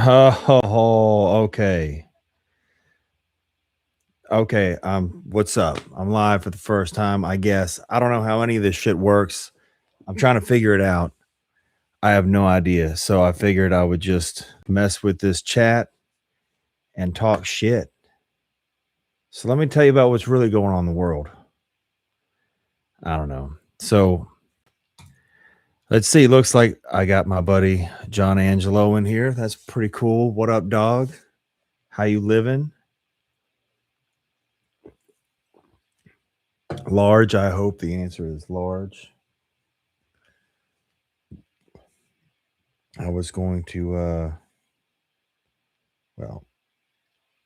Oh, okay. Okay, what's up? I'm live for the first time, I guess. I don't know how any of this shit works. I'm trying to figure it out. I have no idea. So I figured I would just mess with this chat and talk shit. So let me tell you about what's really going on in the world. I don't know. So let's see. Looks like I got my buddy John Angelo in here. That's pretty cool. What up, dog? How you living? Large. I hope the answer is large. I was going to well,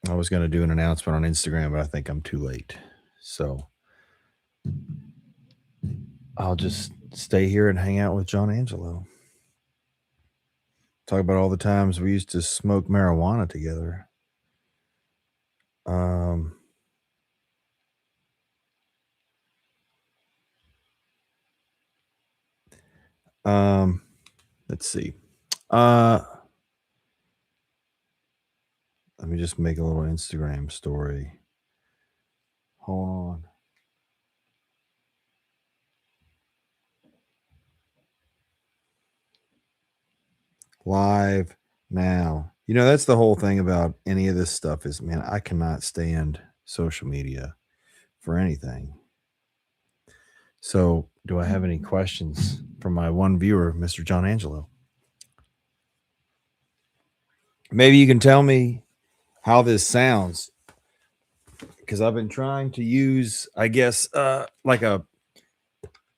I was going to do an announcement on Instagram, but I think I'm too late. So I'll just stay here and hang out with John Angelo. Talk about all the times we used to smoke marijuana together. Let's see. Let me just make a little Instagram story. Hold on. Live now. You know, that's the whole thing about any of this stuff is, man, I cannot stand social media for anything. So do I have any questions from my one viewer, Mr. John Angelo? Maybe you can tell me how this sounds, because I've been trying to use, I guess, like a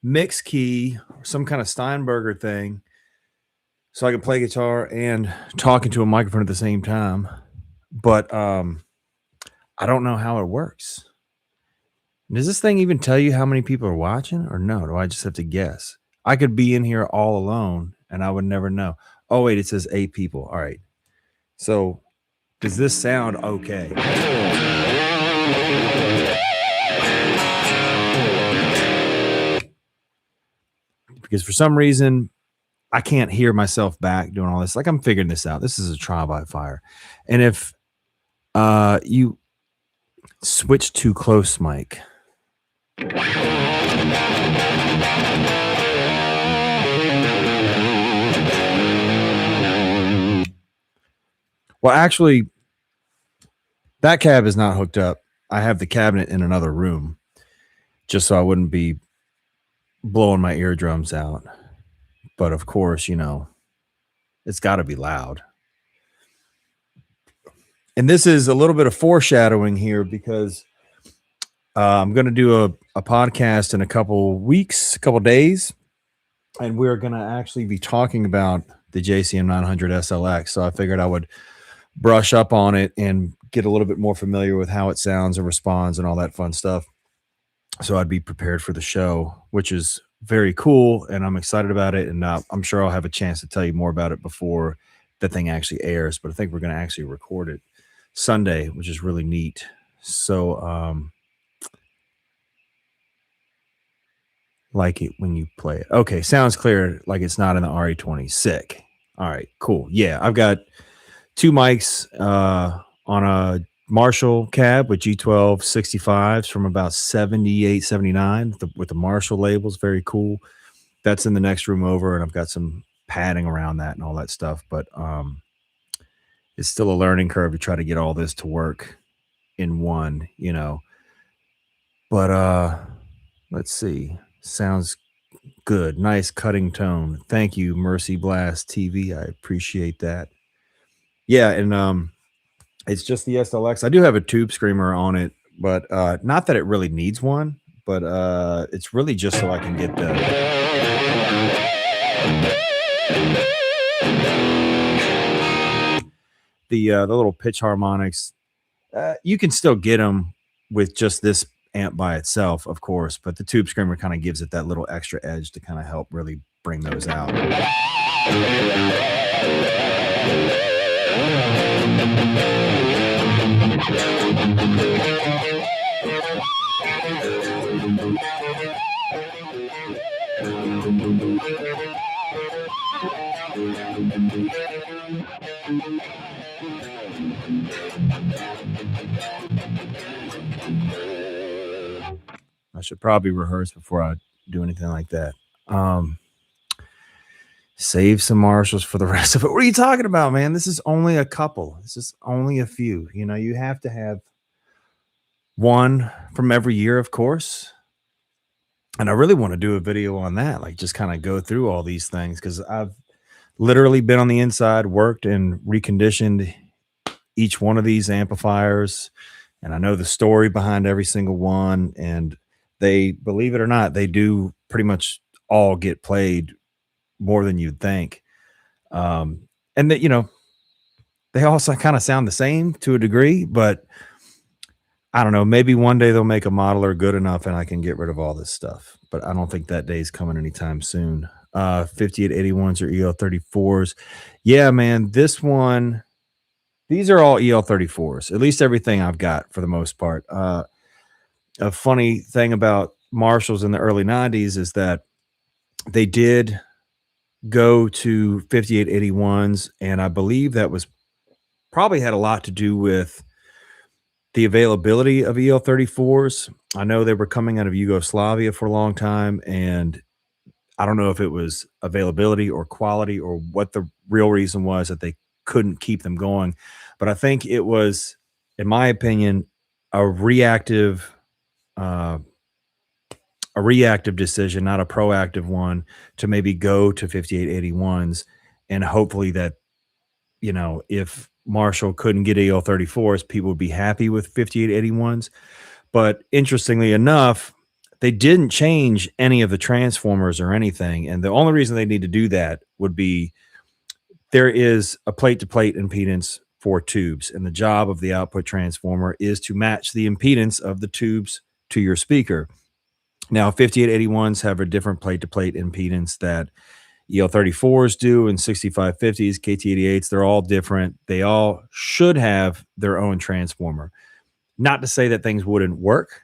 mix key or some kind of Steinberger thing so I can play guitar and talk into a microphone at the same time. But I don't know how it works. Does this thing even tell you how many people are watching, or no? Do I just have to guess? I could be in here all alone and I would never know. Oh, wait, it says 8 people. All right. So does this sound okay? Because for some reason, I can't hear myself back doing all this. Like, I'm figuring this out. This is a trial by fire. And if you switch to close mic. Well, actually, that cab is not hooked up. I have the cabinet in another room just so I wouldn't be blowing my eardrums out. But of course, you know, it's got to be loud. And this is a little bit of foreshadowing here because I'm going to do a podcast in a couple weeks, a couple days, and we're going to actually be talking about the JCM900 SLX. So I figured I would brush up on it and get a little bit more familiar with how it sounds and responds and all that fun stuff. So I'd be prepared for the show, which is very cool, and I'm excited about it. And I'm sure I'll have a chance to tell you more about it before the thing actually airs. But I think we're going to actually record it Sunday, which is really neat. So, like it when you play it. Okay, sounds clear, like it's not in the RE20. Sick. All right, cool. Yeah, I've got 2 mics on a Marshall cab with G12 65s from about 78, 79 with the Marshall labels. Very cool. That's in the next room over, and I've got some padding around that and all that stuff. But it's still a learning curve to try to get all this to work in one, you know. But let's see. Sounds good. Nice cutting tone. Thank you, Mercy Blast TV. I appreciate that. Yeah, and it's just the SLX. I do have a tube screamer on it, but not that it really needs one, but it's really just so I can get the little pitch harmonics. You can still get them with just this amp by itself, of course, but the tube screamer kind of gives it that little extra edge to kind of help really bring those out. I should probably rehearse before I do anything like that. Um, Save some Marshalls for the rest of it. What are you talking about, man? This is only a couple. This is only a few. You know, you have to have one from every year, of course. And I really want to do a video on that, like just kind of go through all these things because I've literally been on the inside, worked and reconditioned each one of these amplifiers. And I know the story behind every single one. And they, believe it or not, they do pretty much all get played more than you'd think. And that, you know, they also kind of sound the same to a degree, but I don't know. Maybe one day they'll make a modeler good enough and I can get rid of all this stuff. But I don't think that day's coming anytime soon. 5881s or EL34s. Yeah, man, this one, these are all EL34s, at least everything I've got for the most part. A funny thing about Marshalls in the early 90s is that they did go to 5881s, and I believe that was probably had a lot to do with the availability of EL34s. I know they were coming out of Yugoslavia for a long time, and I don't know if it was availability or quality or what the real reason was that they couldn't keep them going. But I think it was, in my opinion, a reactive uh, decision, not a proactive one, to maybe go to 5881s, and hopefully that, you know, if Marshall couldn't get EL34s, people would be happy with 5881s. But interestingly enough, they didn't change any of the transformers or anything. And the only reason they need to do that would be there is a plate-to-plate impedance for tubes. And the job of the output transformer is to match the impedance of the tubes to your speaker. Now, 5881s have a different plate-to-plate impedance that EL34s do, and 6550s, KT88s, they're all different. They all should have their own transformer. Not to say that things wouldn't work,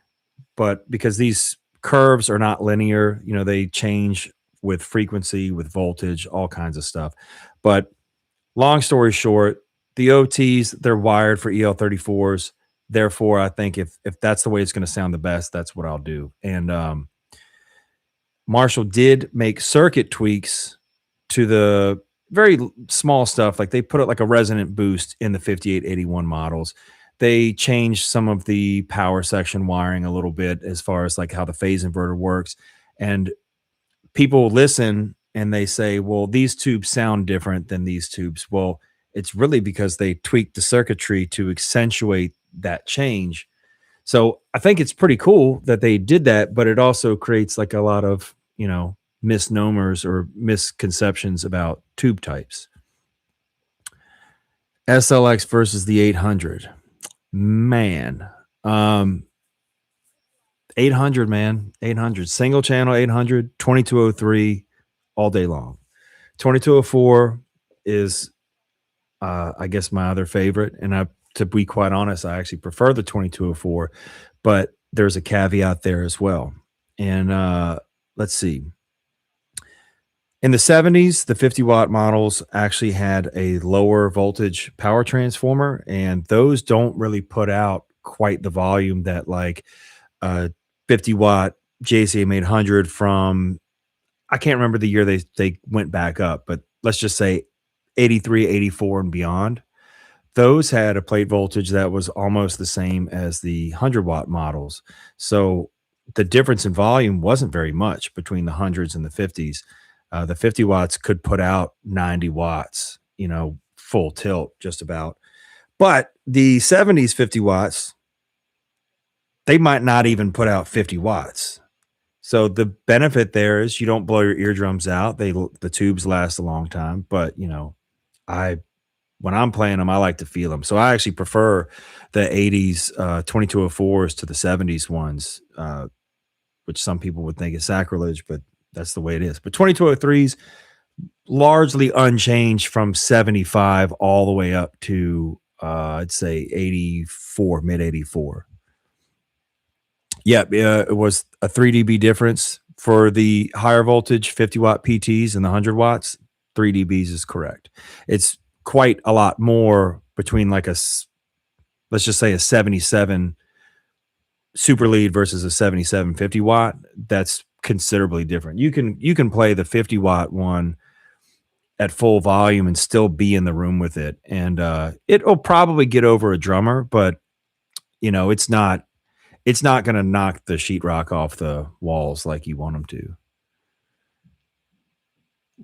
but because these curves are not linear, you know, they change with frequency, with voltage, all kinds of stuff. But long story short, the OTs, they're wired for EL34s. Therefore, I think if that's the way it's going to sound the best, that's what I'll do. And Marshall did make circuit tweaks to the very small stuff. Like they put it like a resonant boost in the 5881 models. They changed some of the power section wiring a little bit as far as like how the phase inverter works. And people listen and they say, well, these tubes sound different than these tubes. Well, it's really because they tweaked the circuitry to accentuate that change. So I think it's pretty cool that they did that, but it also creates like a lot of, you know, misnomers or misconceptions about tube types. SLX versus the 800. Man. 800, man. 800. Single channel 800, 2203 all day long. 2204 is I guess my other favorite. And to be quite honest, I actually prefer the 2204, but there's a caveat there as well. And let's see. In the 70s, the 50-watt models actually had a lower voltage power transformer, and those don't really put out quite the volume that like 50-watt JCM900 from, I can't remember the year they went back up, but let's just say 83, 84 and beyond. Those had a plate voltage that was almost the same as the 100-watt models. So the difference in volume wasn't very much between the hundreds and the 50s. The 50 watts could put out 90 watts, you know, full tilt just about. But the 70s 50 watts, they might not even put out 50 watts. So the benefit there is you don't blow your eardrums out. The tubes last a long time, but you know, when I'm playing them, I like to feel them. So I actually prefer the 80s 2204s to the 70s ones, which some people would think is sacrilege, but that's the way it is. But 2203s largely unchanged from 75 all the way up to I'd say 84, mid 84. Yeah, it was a 3 dB difference for the higher voltage 50 watt PTs and the 100 watts. 3 dBs is correct. It's quite a lot more between like let's just say a 77 super lead versus a 7750 watt. That's considerably different. You can play the 50 watt one at full volume and still be in the room with it, and it'll probably get over a drummer, but it's not going to knock the sheetrock off the walls like you want them to.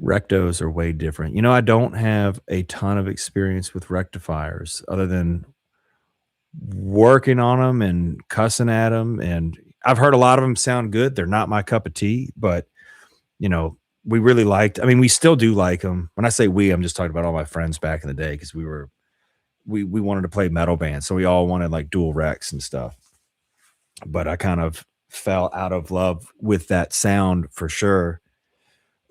Rectos are way different. I don't have a ton of experience with rectifiers other than working on them and cussing at them. And I've heard a lot of them sound good. They're not my cup of tea, but you know, we really liked. I mean, we still do like them. When I say we, I'm just talking about all my friends back in the day because we wanted to play metal bands, so we all wanted like dual Rex and stuff. But I kind of fell out of love with that sound for sure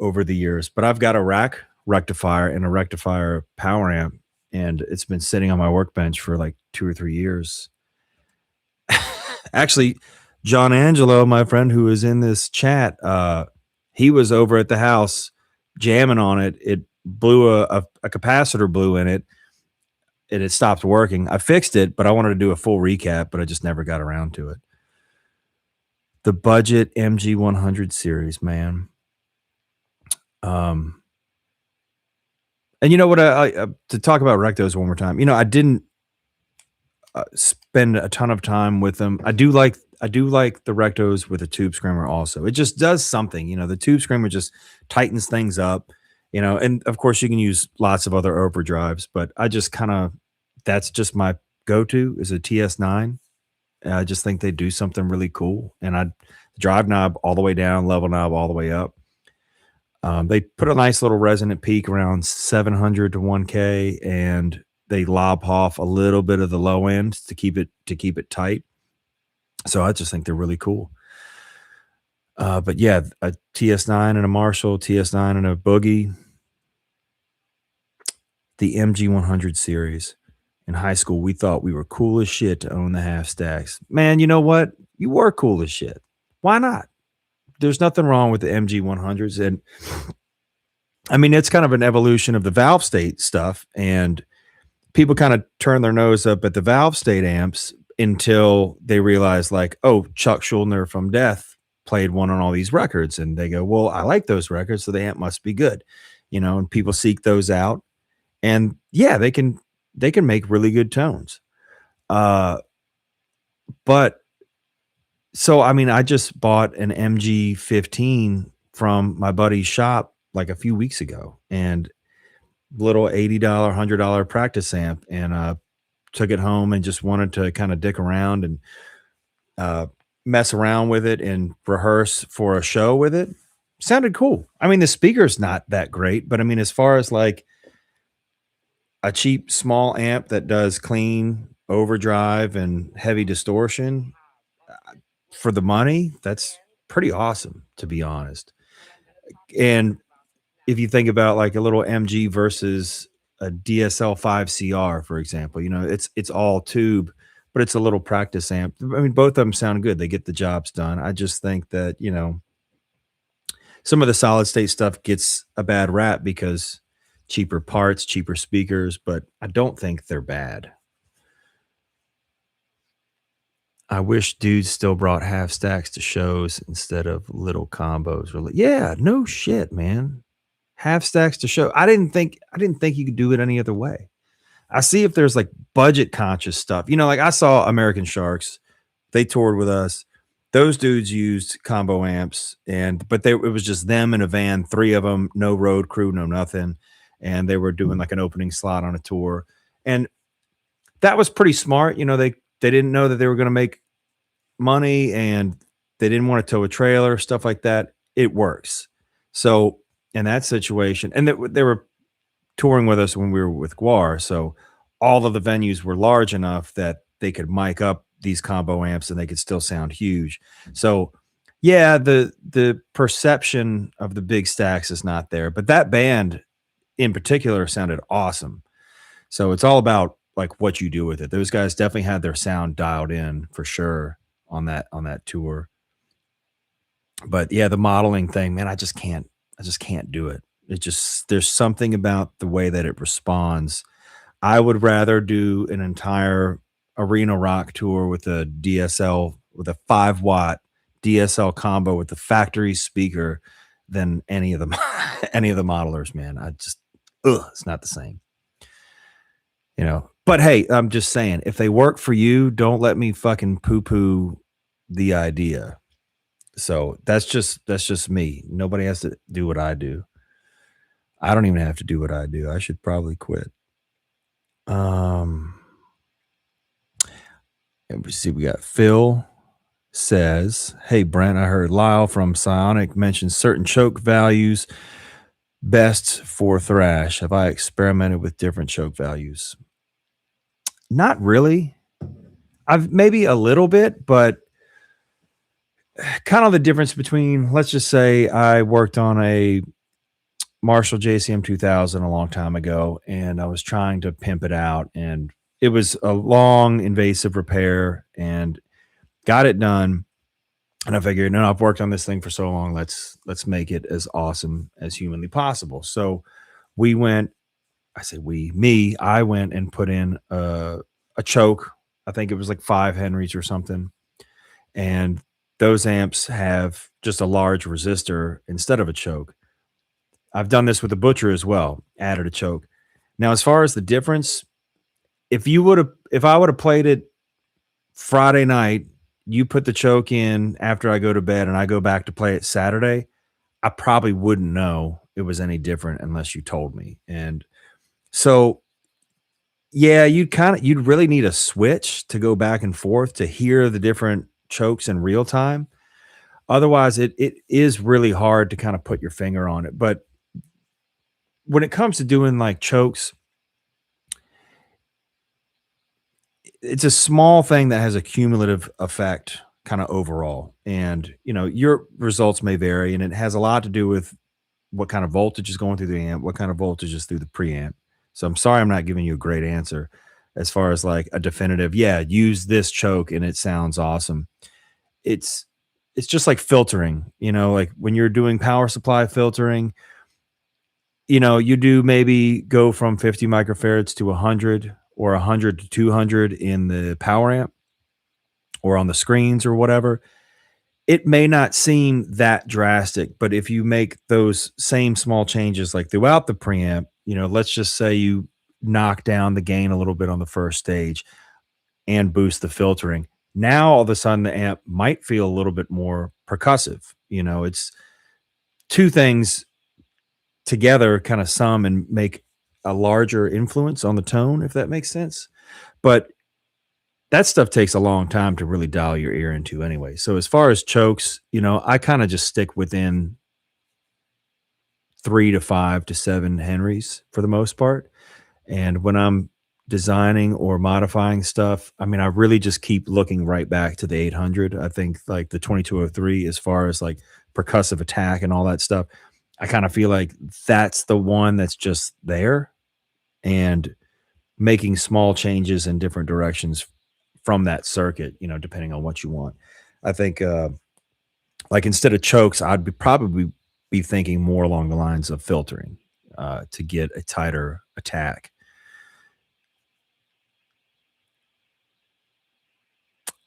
over the years. But I've got a rack rectifier and a rectifier power amp, and it's been sitting on my workbench for like 2 or 3 years. Actually, John Angelo, my friend who is in this chat, he was over at the house jamming on it. It blew a capacitor blew in it, and it stopped working. I fixed it, but I wanted to do a full recap, but I just never got around to it. The budget MG100 series, man. And you know what? I to talk about rectos one more time. I didn't spend a ton of time with them. I do like the rectos with a tube screamer also. It just does something. The tube screamer just tightens things up. And of course you can use lots of other overdrives, but I just that's just my go-to is a TS9. I just think they do something really cool. And I drive knob all the way down, level knob all the way up. They put a nice little resonant peak around 700 to 1K, and they lob off a little bit of the low end to keep it tight. So I just think they're really cool. But yeah, a TS9 and a Marshall, TS9 and a Boogie, the MG100 series. In high school, we thought we were cool as shit to own the half stacks. Man, you know what? You were cool as shit. Why not? There's nothing wrong with the MG100s. And I mean, it's kind of an evolution of the valve state stuff. And people kind of turn their nose up at the valve state amps until they realize, like, oh, Chuck Schuldiner from Death played one on all these records. And they go, well, I like those records, so the amp must be good. And people seek those out. And yeah, they can make really good tones. But so, I mean, I just bought an MG15 from my buddy's shop like a few weeks ago, and little $80, $100 practice amp, and took it home and just wanted to kind of dick around and mess around with it and rehearse for a show with it. Sounded cool. I mean, the speaker's not that great, but I mean, as far as like a cheap small amp that does clean overdrive and heavy distortion for the money, that's pretty awesome, to be honest. And if you think about like a little MG versus a DSL5 CR, for example, it's all tube, but it's a little practice amp. I mean, both of them sound good. They get the jobs done. I just think that, some of the solid state stuff gets a bad rap because cheaper parts, cheaper speakers, but I don't think they're bad. I wish dudes still brought half stacks to shows instead of little combos. Really, yeah, no shit, man. Half stacks to show. I didn't think you could do it any other way. I see if there's like budget conscious stuff. Like I saw American Sharks. They toured with us. Those dudes used combo amps, but it was just them in a van, 3 of them, no road crew, no nothing. And they were doing like an opening slot on a tour. And that was pretty smart. They didn't know that they were going to make money, and they didn't want to tow a trailer, stuff like that. It works. So in that situation, and they were touring with us when we were with Gwar, so all of the venues were large enough that they could mic up these combo amps and they could still sound huge. So yeah, the perception of the big stacks is not there, but that band in particular sounded awesome. So it's all about like what you do with it. Those guys definitely had their sound dialed in for sure on that tour. But yeah, the modeling thing, man, I just can't do it. It just there's something about the way that it responds. I would rather do an entire arena rock tour with a DSL with a 5-watt DSL combo with the factory speaker than any of the any of the modelers, man. I just it's not the same, you know. But hey, I'm just saying, if they work for you, don't let me fucking poo-poo the idea. So that's just me. Nobody has to do what I do. I don't even have to do what I do. I should probably quit. Um, let me see. We got Phil says, "Hey Brent, I heard Lyle from Psionic mention certain choke values best for thrash. Have I experimented with different choke values? Not really. I've maybe a little bit, but kind of the difference between, let's just say I worked on a Marshall JCM 2000 a long time ago, and I was trying to pimp it out, and it was a long, invasive repair, and got it done. And I figured, no, I've worked on this thing for so long. Let's make it as awesome as humanly possible. So we went. I say we, me. I went and put in a choke. I think it was like 5 Henrys or something, and those amps have just a large resistor instead of a choke. I've done this with the Butcher as well, added a choke. Now, as far as the difference, if I would have played it Friday night, you put the choke in after I go to bed and I go back to play it Saturday, I probably wouldn't know it was any different unless you told me. And so, yeah, you'd really need a switch to go back and forth to hear the different chokes in real time. Otherwise, it is really hard to kind of put your finger on it. But when it comes to doing like chokes, it's a small thing that has a cumulative effect kind of overall. And, you know, your results may vary, and it has a lot to do with what kind of voltage is going through the amp, what kind of voltage is through the preamp. So I'm sorry I'm not giving you a great answer as far as like a definitive, yeah, use this choke and it sounds awesome. It's it's just like filtering, you know, like when you're doing power supply filtering, you know, you do maybe go from 50 microfarads to 100 or 100 to 200 in the power amp or on the screens or whatever. It may not seem that drastic, but if you make those same small changes like throughout the preamp, you know, let's just say you knock down the gain a little bit on the first stage and boost the filtering. Now all of a sudden the amp might feel a little bit more percussive. You know, it's two things together kind of sum and make a larger influence on the tone, if that makes sense. But that stuff takes a long time to really dial your ear into anyway. So as far as chokes, you know, I kind of just stick within 3 to 5 to 7 Henrys for the most part. And when I'm designing or modifying stuff, I mean, I really just keep looking right back to the 800. I think like the 2203, as far as like percussive attack and all that stuff, I kind of feel like that's the one that's just there, and making small changes in different directions from that circuit, you know, depending on what you want. I think like instead of chokes, I'd probably be thinking more along the lines of filtering to get a tighter attack.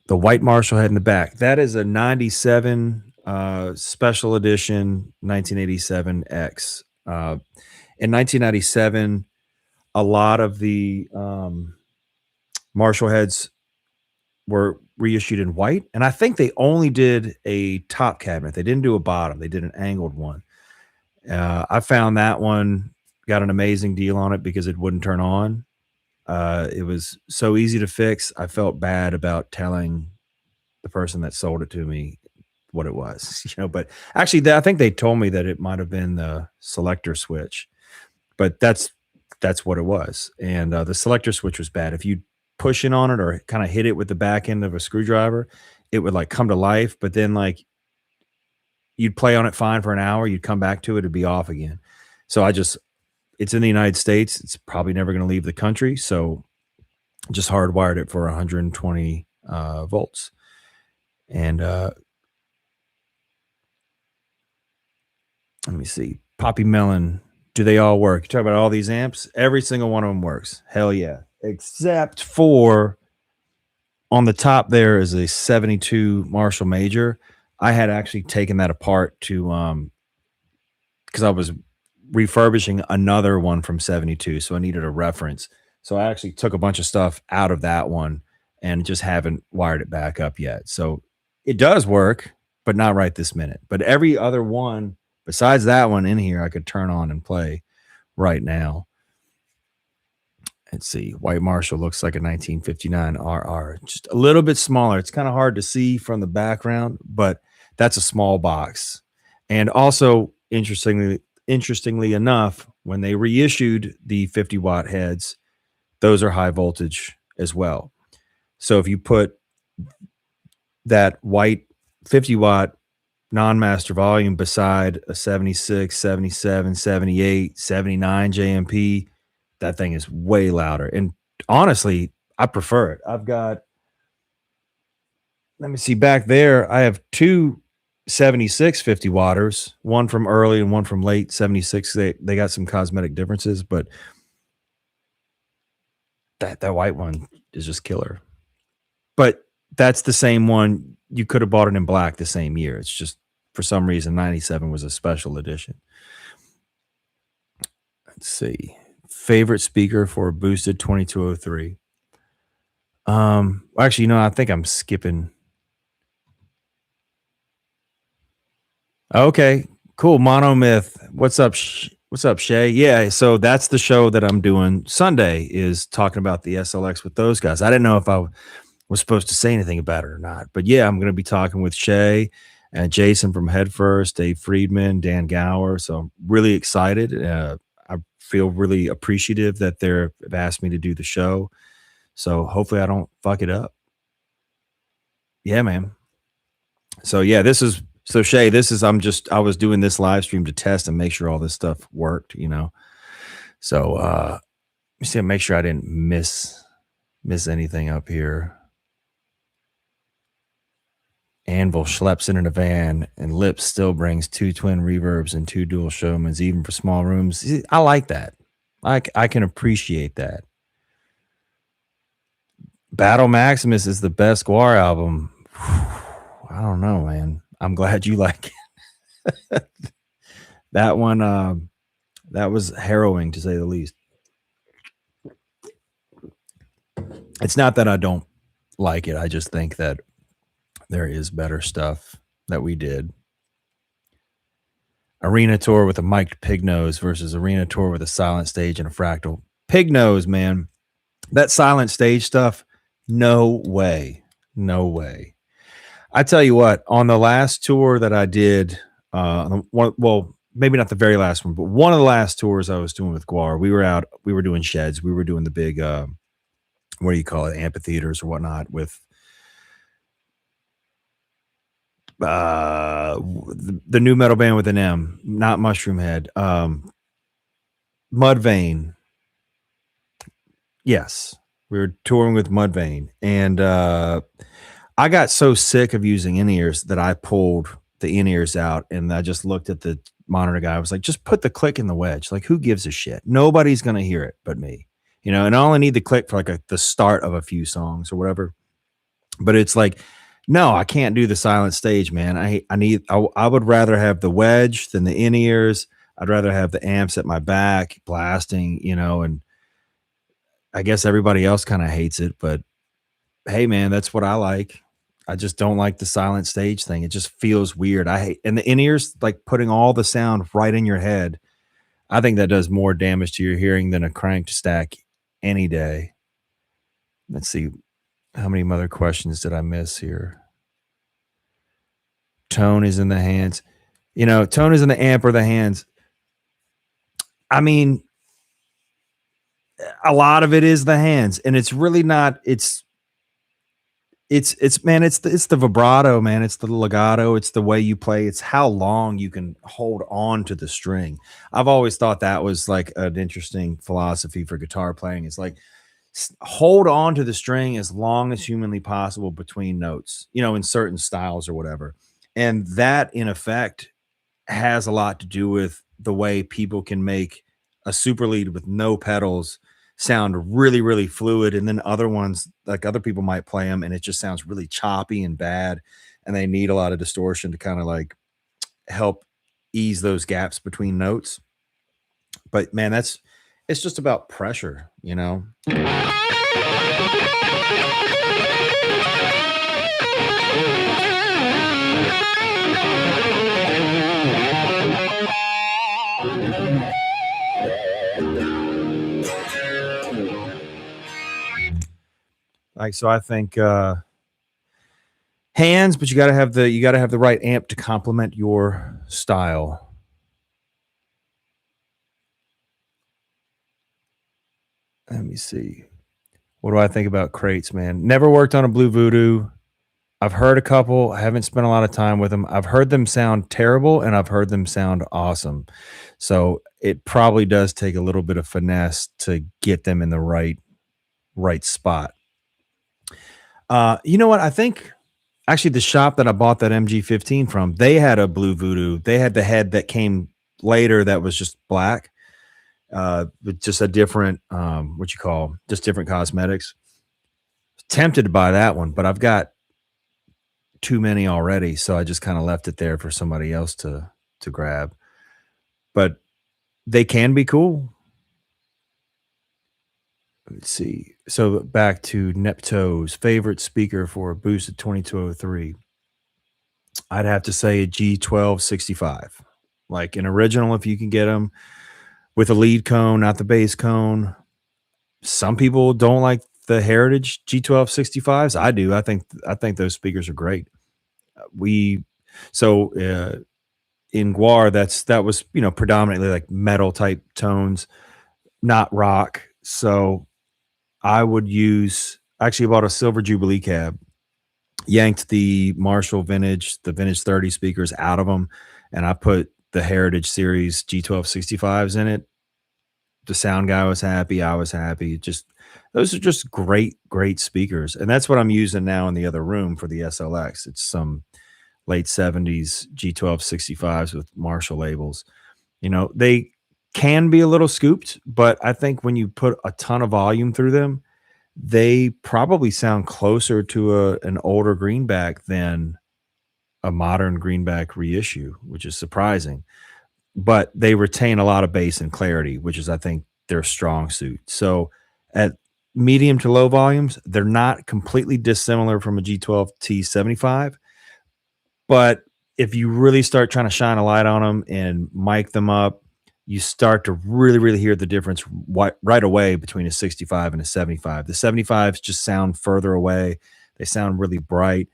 The white Marshall head in the back. That is a 97 special edition 1987 X. In 1997, a lot of the Marshall heads were reissued in white, and I think they only did a top cabinet. They didn't do a bottom. They did an angled one. I found that one, got an amazing deal on it because it wouldn't turn on. It was so easy to fix. I felt bad about telling the person that sold it to me what it was, you know. But actually, I think they told me that it might have been the selector switch, but that's what it was. And the selector switch was bad. If you push in on it or kind of hit it with the back end of a screwdriver, it would like come to life. But then like you'd play on it fine for an hour, you'd come back to it, it'd be off again. So it's in the United States. It's probably never going to leave the country. So just hardwired it for 120 volts. And let me see. Poppy Melon Do they all work? You talk about all these amps, every single one of them works. Hell yeah. Except for on the top there is a 72 Marshall Major. I had actually taken that apart to because I was refurbishing another one from 72, so I needed a reference. So I actually took a bunch of stuff out of that one and just haven't wired it back up yet. So it does work, but not right this minute. But every other one besides that one in here, I could turn on and play right now. Let's see. White Marshall looks like a 1959 RR, just a little bit smaller. It's kind of hard to see from the background, but that's a small box. And also, interestingly enough, when they reissued the 50-watt heads, those are high voltage as well. So if you put that white 50-watt non-master volume beside a 76, 77, 78, 79 JMP, that thing is way louder. And honestly, I prefer it. I've got, let me see, back there, I have two 76 50 watters, one from early and one from late 76. They got some cosmetic differences, but that white one is just killer. But that's the same one. You could have bought it in black the same year. It's just for some reason 97 was a special edition. Let's see. Favorite speaker for a boosted 2203. Actually, I think I'm skipping. Okay, cool. Monomyth. What's up? What's up, Shay? Yeah, so that's the show that I'm doing Sunday, is talking about the SLX with those guys. I didn't know if I was supposed to say anything about it or not, but yeah, I'm going to be talking with Shay and Jason from Headfirst, Dave Friedman, Dan Gower. So I'm really excited. I feel really appreciative that they've asked me to do the show. So hopefully I don't fuck it up. Yeah, man. So yeah, Shay, I was doing this live stream to test and make sure all this stuff worked, So let me see, make sure I didn't miss anything up here. Anvil schleps in a van, and Lips still brings 2 twin reverbs and 2 dual Showmans, even for small rooms. I like that. I can appreciate that. Battle Maximus is the best Gwar album. I don't know, man. I'm glad you like it. That one, that was harrowing to say the least. It's not that I don't like it. I just think that there is better stuff that we did. Arena tour with a mic'd pig nose versus arena tour with a silent stage and a fractal. Pig nose, man. That silent stage stuff, no way. No way. I tell you what, on the last tour that I did, well, maybe not the very last one, but one of the last tours I was doing with Gwar, we were doing sheds. We were doing the big, what do you call it, amphitheaters or whatnot with the new metal band with an M, not Mushroom Head, Mudvayne. Yes, we were touring with Mudvayne, and I got so sick of using in-ears that I pulled the in-ears out, and I just looked at the monitor guy. I was like, just put the click in the wedge. Like, who gives a shit? Nobody's gonna hear it but me, and I only need the click for like the start of a few songs or whatever. But it's like, no, I can't do the silent stage, man. I would rather have the wedge than the in-ears. I'd rather have the amps at my back blasting, and I guess everybody else kind of hates it, but hey, man, that's what I like. I just don't like the silent stage thing. It just feels weird. And the in-ears, like putting all the sound right in your head. I think that does more damage to your hearing than a cranked stack any day. Let's see. How many other questions did I miss here? Tone is in the hands. Tone is in the amp or the hands. I mean, a lot of it is the hands, and it's really not. It's man, it's the vibrato, man. It's the legato. It's the way you play. It's how long you can hold on to the string. I've always thought that was like an interesting philosophy for guitar playing. It's like, hold on to the string as long as humanly possible between notes, in certain styles or whatever. And that in effect has a lot to do with the way people can make a super lead with no pedals sound really, really fluid. And then other ones, like other people might play them and it just sounds really choppy and bad. And they need a lot of distortion to kind of like help ease those gaps between notes. But man, it's just about pressure, you know? Like, so I think hands, but you gotta have the right amp to complement your style. Let me see. What do I think about crates, man? Never worked on a Blue Voodoo. I've heard a couple. I haven't spent a lot of time with them. I've heard them sound terrible and I've heard them sound awesome. So it probably does take a little bit of finesse to get them in the right spot. You know what? I think actually the shop that I bought that MG15 from, they had a Blue Voodoo. They had the head that came later that was just black, with just a different what you call just different cosmetics. Tempted to buy that one, but I've got too many already, so I just kind of left it there for somebody else to grab. But they can be cool. Let's see. So back to Nepto's favorite speaker for a boosted 2203. I'd have to say a G1265. Like an original if you can get them with a lead cone, not the bass cone. Some people don't like the Heritage G1265s. I do. I think those speakers are great. We so in Gwar, that was predominantly like metal type tones, not rock. So I would use actually bought a Silver Jubilee cab, yanked the vintage 30 speakers out of them, and I put the Heritage Series G1265s in it. The sound guy was happy. I was happy. Just those are just great speakers. And that's what I'm using now in the other room for the SLX. It's some late 70s G1265s with Marshall labels. They can be a little scooped, but I think when you put a ton of volume through them, they probably sound closer to an older greenback than a modern greenback reissue, which is surprising. But they retain a lot of bass and clarity, which is, I think, their strong suit. So at medium to low volumes, they're not completely dissimilar from a G12T75. But if you really start trying to shine a light on them and mic them up, you start to really, really hear the difference right away between a 65 and a 75. The 75s just sound further away. They sound really bright.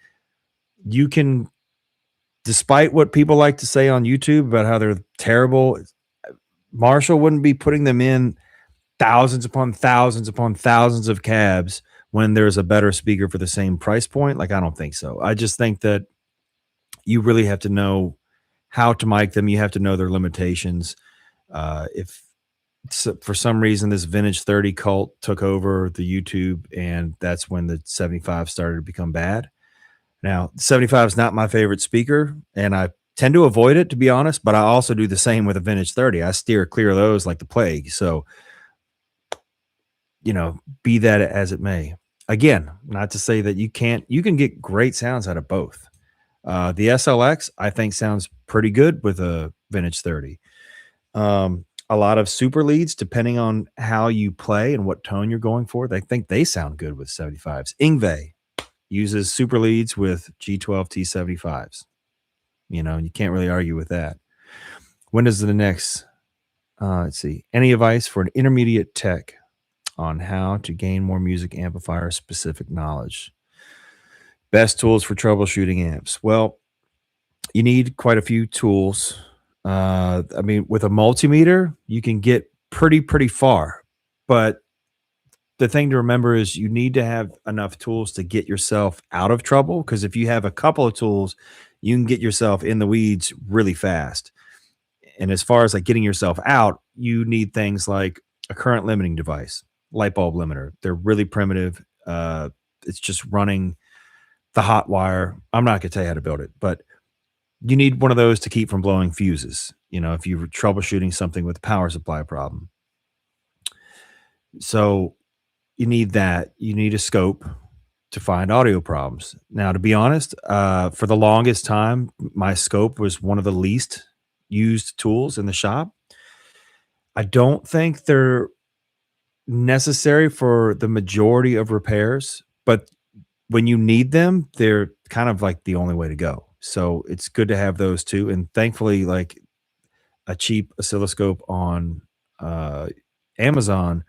You can, despite what people like to say on YouTube about how they're terrible, Marshall wouldn't be putting them in thousands upon thousands upon thousands of cabs when there's a better speaker for the same price point. Like, I don't think so. I just think that you really have to know how to mic them. You have to know their limitations. If for some reason this vintage 30 cult took over the YouTube, and that's when the 75 started to become bad. Now, 75 is not my favorite speaker, and I tend to avoid it, to be honest, but I also do the same with a vintage 30. I steer clear of those like the plague. So, be that as it may. Again, not to say that you can get great sounds out of both. The SLX, I think, sounds pretty good with a vintage 30. A lot of super leads, depending on how you play and what tone you're going for, they think they sound good with 75s. Ingve uses super leads with G12T75s. You can't really argue with that. When does the next, let's see, any advice for an intermediate tech on how to gain more music amplifier specific knowledge? Best tools for troubleshooting amps. Well, you need quite a few tools. I mean, with a multimeter, you can get pretty far, but the thing to remember is you need to have enough tools to get yourself out of trouble. Because if you have a couple of tools, you can get yourself in the weeds really fast. And as far as like getting yourself out, you need things like a current limiting device, light bulb limiter. They're really primitive. It's just running the hot wire. I'm not going to tell you how to build it, but You need one of those to keep from blowing fuses. You know, if you're troubleshooting something with a power supply problem. So you need that. You need a scope to find audio problems. Now, to be honest, for the longest time, my scope was one of the least used tools in the shop. I don't think they're necessary for the majority of repairs, but when you need them, they're kind of like the only way to go. So it's good to have those too. And thankfully, like a cheap oscilloscope on uh, Amazon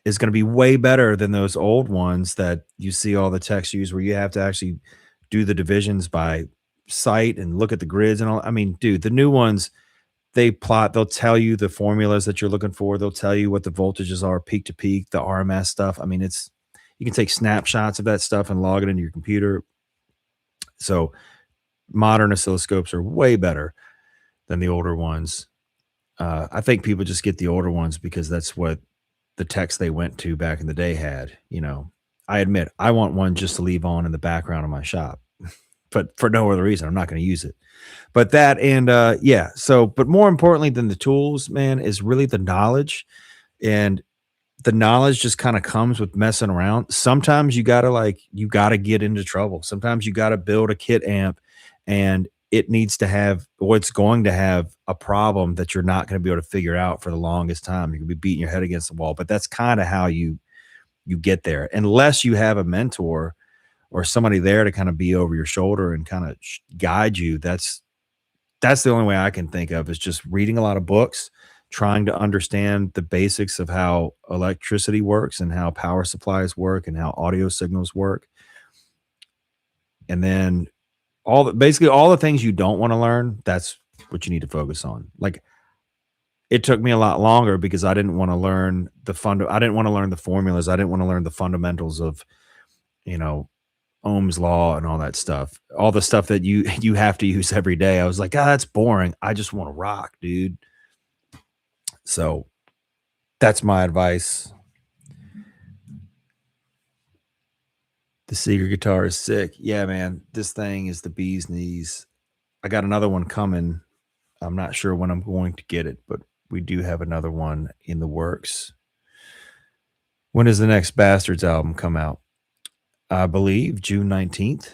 is going to be way better than those old ones that you see all the techs use, where you have to actually do the divisions by sight and look at the grids and all. I mean, dude, the new ones, they'll tell you the formulas that you're looking for. They'll tell you what the voltages are, peak to peak, the RMS stuff. I mean, you can take snapshots of that stuff and log it into your computer. So modern oscilloscopes are way better than the older ones. I think people just get the older ones because that's what the techs they went to back in the day had. You know, I admit I want one just to leave on in the background of my shop, but for no other reason. I'm not going to use it. But that and yeah. So, but more importantly than the tools, man, is really the knowledge. And the knowledge just kind of comes with messing around. Sometimes you gotta get into trouble. Sometimes you gotta build a kit amp and it needs to have or it's going to have a problem that you're not going to be able to figure out for the longest time. You're gonna be beating your head against the wall. But that's kind of how you get there. Unless you have a mentor or somebody there to kind of be over your shoulder and kind of guide you. That's the only way I can think of is just reading a lot of books, trying to understand the basics of how electricity works and how power supplies work and how audio signals work. And then basically all the things you don't want to learn, that's what you need to focus on. Like it took me a lot longer because I didn't want to learn I didn't want to learn the formulas. I didn't want to learn the fundamentals of, you know, Ohm's law and all that stuff. All the stuff that you have to use every day. I was like, "Ah, that's boring. I just want to rock, dude." So that's my advice. The Seeger guitar is sick. Yeah, man. This thing is the bee's knees. I got another one coming. I'm not sure when I'm going to get it, but we do have another one in the works. When does the next Bastards album come out? I believe June 19th.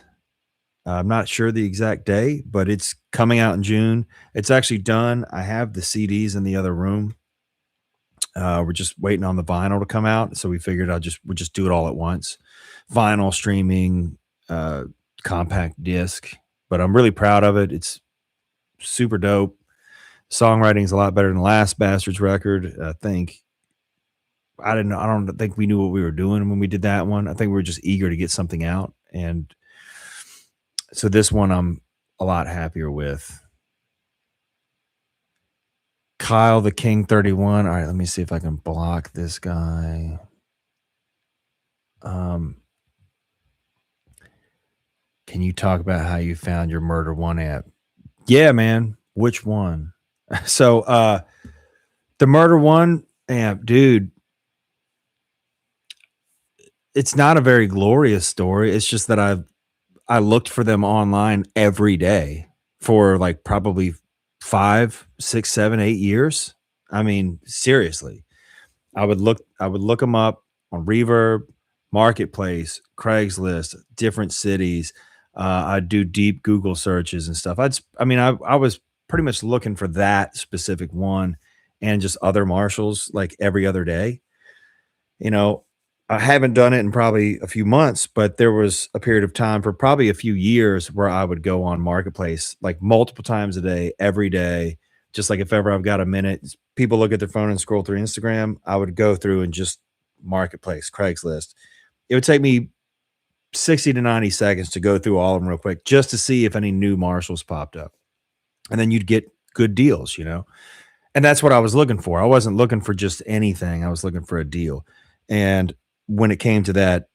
I'm not sure the exact day, but it's coming out in June. It's actually done. I have the CDs in the other room. We're just waiting on the vinyl to come out, so we figured we'll just do it all at once. Vinyl streaming, uh, compact disc. But I'm really proud of it. It's super dope. Songwriting is a lot better than the last Bastards record. I don't think we knew what we were doing when we did that one. I think we were just eager to get something out, and so this one I'm a lot happier with. Kyle the King 31. All right, let me see if I can block this guy. Can you talk about how you found your Murder One app? Yeah, man. Which one? So the Murder One amp, dude, it's not a very glorious story. It's just that I looked for them online every day for like probably 5, 6, 7, 8 years. I mean, seriously. I would look them up on Reverb, Marketplace, Craigslist, different cities. I'd do deep Google searches and stuff. I was pretty much looking for that specific one and just other Marshalls like every other day. You know, I haven't done it in probably a few months, but there was a period of time for probably a few years where I would go on Marketplace like multiple times a day, every day. Just like if ever I've got a minute, people look at their phone and scroll through Instagram, I would go through and just Marketplace, Craigslist. It would take me 60 to 90 seconds to go through all of them real quick just to see if any new Marshalls popped up. And then you'd get good deals, you know? And that's what I was looking for. I wasn't looking for just anything. I was looking for a deal. And when it came to that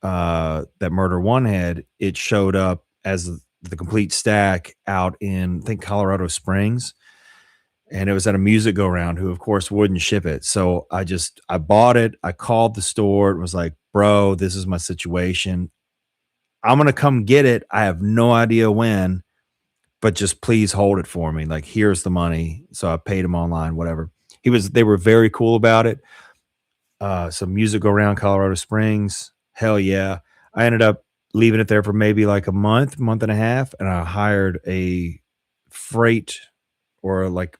Murder One head, it showed up as the complete stack out in I think Colorado Springs, and it was at a music go round who of course wouldn't ship it. So I bought it. I called the store and was like, "Bro, this is my situation. I'm going to come get it. I have no idea when, but just please hold it for me. Like, here's the money. So I paid him online, whatever. They were very cool about it. Some music go around Colorado Springs. Hell yeah. I ended up leaving it there for maybe like a month and a half. And I hired a freight or like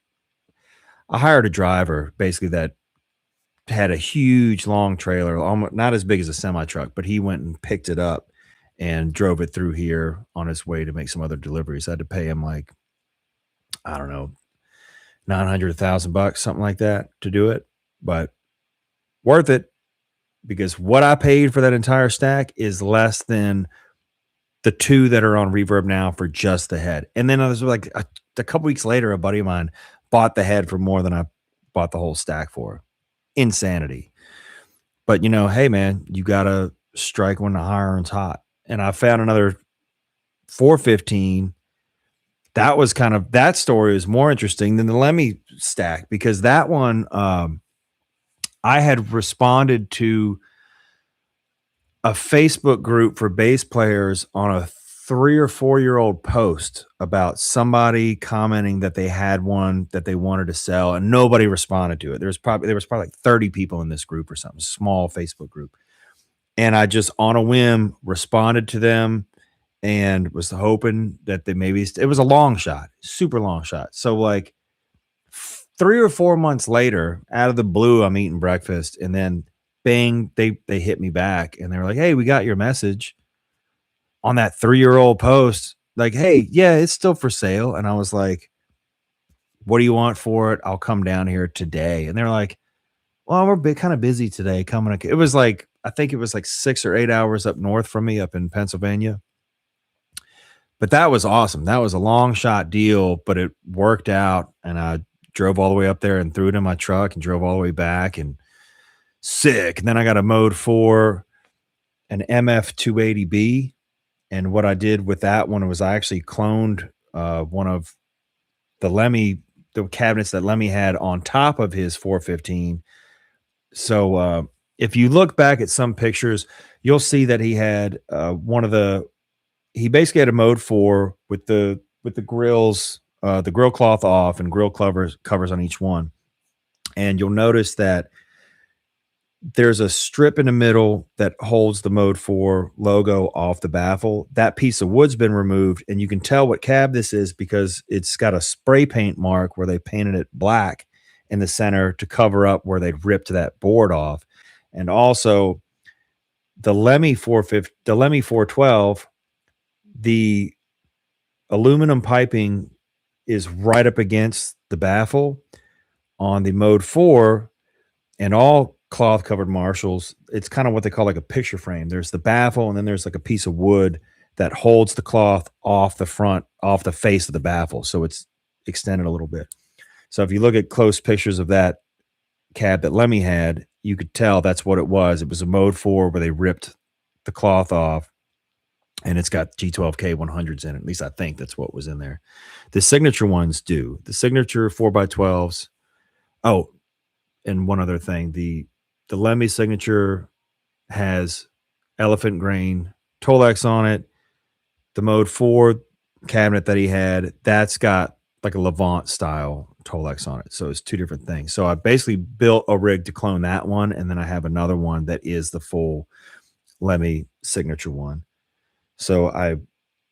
I hired a driver basically that had a huge long trailer, almost not as big as a semi truck, but he went and picked it up and drove it through here on his way to make some other deliveries. I had to pay him like, I don't know, 900, 1,000 bucks, something like that to do it, but worth it because what I paid for that entire stack is less than the two that are on Reverb now for just the head. And then I was like a couple weeks later, a buddy of mine bought the head for more than I bought the whole stack for. Insanity. But hey man, you gotta strike when the iron's hot. And I found another 415. That story is more interesting than the Lemmy stack because that one I had responded to a Facebook group for bass players on a 3 or 4 year old post about somebody commenting that they had one that they wanted to sell and nobody responded to it. There was probably like 30 people in this group or something, small Facebook group. And I just on a whim responded to them and was hoping that they it was a long shot, super long shot. So like 3 or 4 months later, out of the blue, I'm eating breakfast and then bang, they hit me back and they were like, "Hey, we got your message on that 3-year-old post. Like, hey, yeah, it's still for sale." And I was like, "What do you want for it? I'll come down here today." And they're like, "Well, we're kind of busy today. Coming." It was like, I think it was like 6 or 8 hours up north from me up in Pennsylvania. But that was awesome. That was a long shot deal, but it worked out. And I drove all the way up there and threw it in my truck and drove all the way back and sick. And then I got a Mode 4, an MF280B. And what I did with that one was I actually cloned one of the cabinets that Lemmy had on top of his 415. So if you look back at some pictures, you'll see that he had he basically had a Mode 4 with the grills, the grill cloth off and grill covers on each one. And you'll notice that there's a strip in the middle that holds the Mode 4 logo off the baffle. That piece of wood's been removed, and you can tell what cab this is because it's got a spray paint mark where they painted it black in the center to cover up where they ripped that board off. And also the Lemmy 412, the aluminum piping is right up against the baffle. On the Mode 4 and all cloth covered Marshalls, it's kind of what they call like a picture frame. There's the baffle, and then there's like a piece of wood that holds the cloth off the face of the baffle. So it's extended a little bit. So if you look at close pictures of that cab that Lemmy had, you could tell that's what it was. It was a Mode 4 where they ripped the cloth off, and it's got G12K 100s in it. At least I think that's what was in there. The signature ones do. The signature 4x12s. Oh, and one other thing, the Lemmy signature has elephant grain Tolex on it. The Mode 4 cabinet that he had, that's got like a Levant style Tolex on it. So it's two different things. So I basically built a rig to clone that one, and then I have another one that is the full Lemmy signature one. So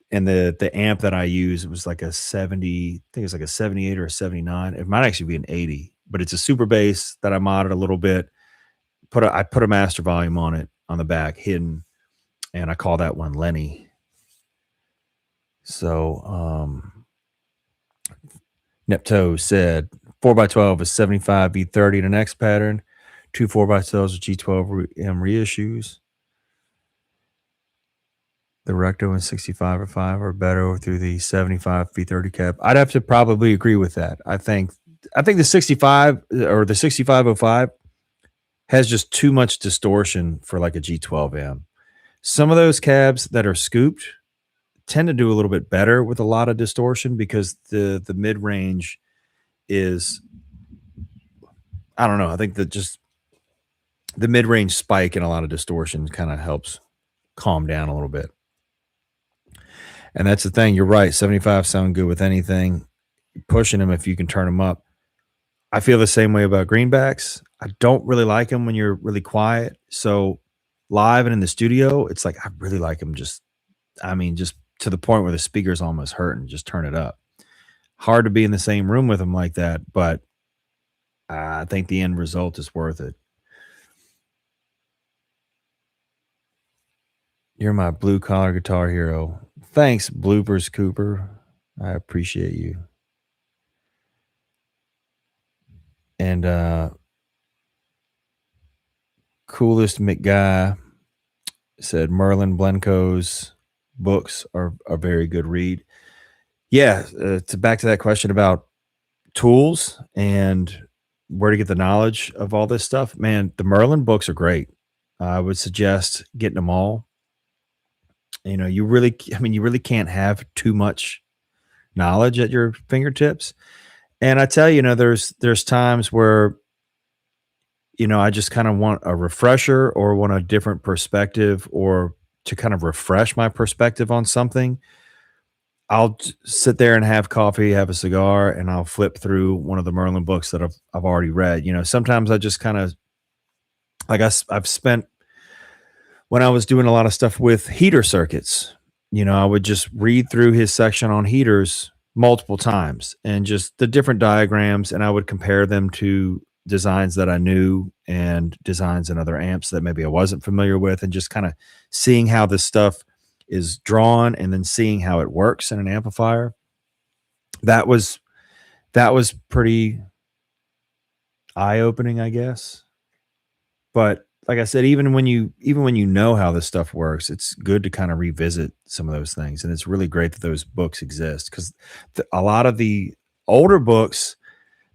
the amp that I use, it was like a 70, I think it's like a 78 or a 79. It might actually be an 80. But it's a super bass that I modded a little bit. I put a master volume on it on the back, hidden, and I call that one Lenny. So Nepto said 4x12 is 75 V30 in an X pattern, 2 4x12s with G12M reissues. The Recto and 6505 are better through the 75 V30 cab. I'd have to probably agree with that. I think the 65 or the 6505 has just too much distortion for like a G12M. Some of those cabs that are scooped tend to do a little bit better with a lot of distortion because the mid-range is, I don't know, I think that just the mid-range spike and a lot of distortion kind of helps calm down a little bit. And that's the thing. You're right. 75 sound good with anything. Pushing them if you can turn them up. I feel the same way about greenbacks. I don't really like them when you're really quiet. So live and in the studio, it's like I really like them just I mean, just to the point where the speaker's almost hurting, just turn it up. Hard to be in the same room with them like that, but I think the end result is worth it. You're my blue collar guitar hero. Thanks, Bloopers Cooper. I appreciate you. And coolest McGuy said Merlin Blenco's books are a very good read. Yeah, to back to that question about tools and where to get the knowledge of all this stuff. Man, the Merlin books are great. I would suggest getting them all. You know, you really can't have too much knowledge at your fingertips. And I tell you, there's times where, I just kind of want a refresher or want a different perspective or to kind of refresh my perspective on something. Sit there and have coffee, have a cigar, and I'll flip through one of the Merlin books that I've already read. Sometimes I just kind of like I've spent when I was doing a lot of stuff with heater circuits. I would just read through his section on heaters multiple times and just the different diagrams, and I would compare them to designs that I knew and designs and other amps that maybe I wasn't familiar with, and just kind of seeing how this stuff is drawn and then seeing how it works in an amplifier. That was pretty eye-opening, I guess. But like I said, even when you know how this stuff works, it's good to kind of revisit some of those things. And it's really great that those books exist because a lot of the older books,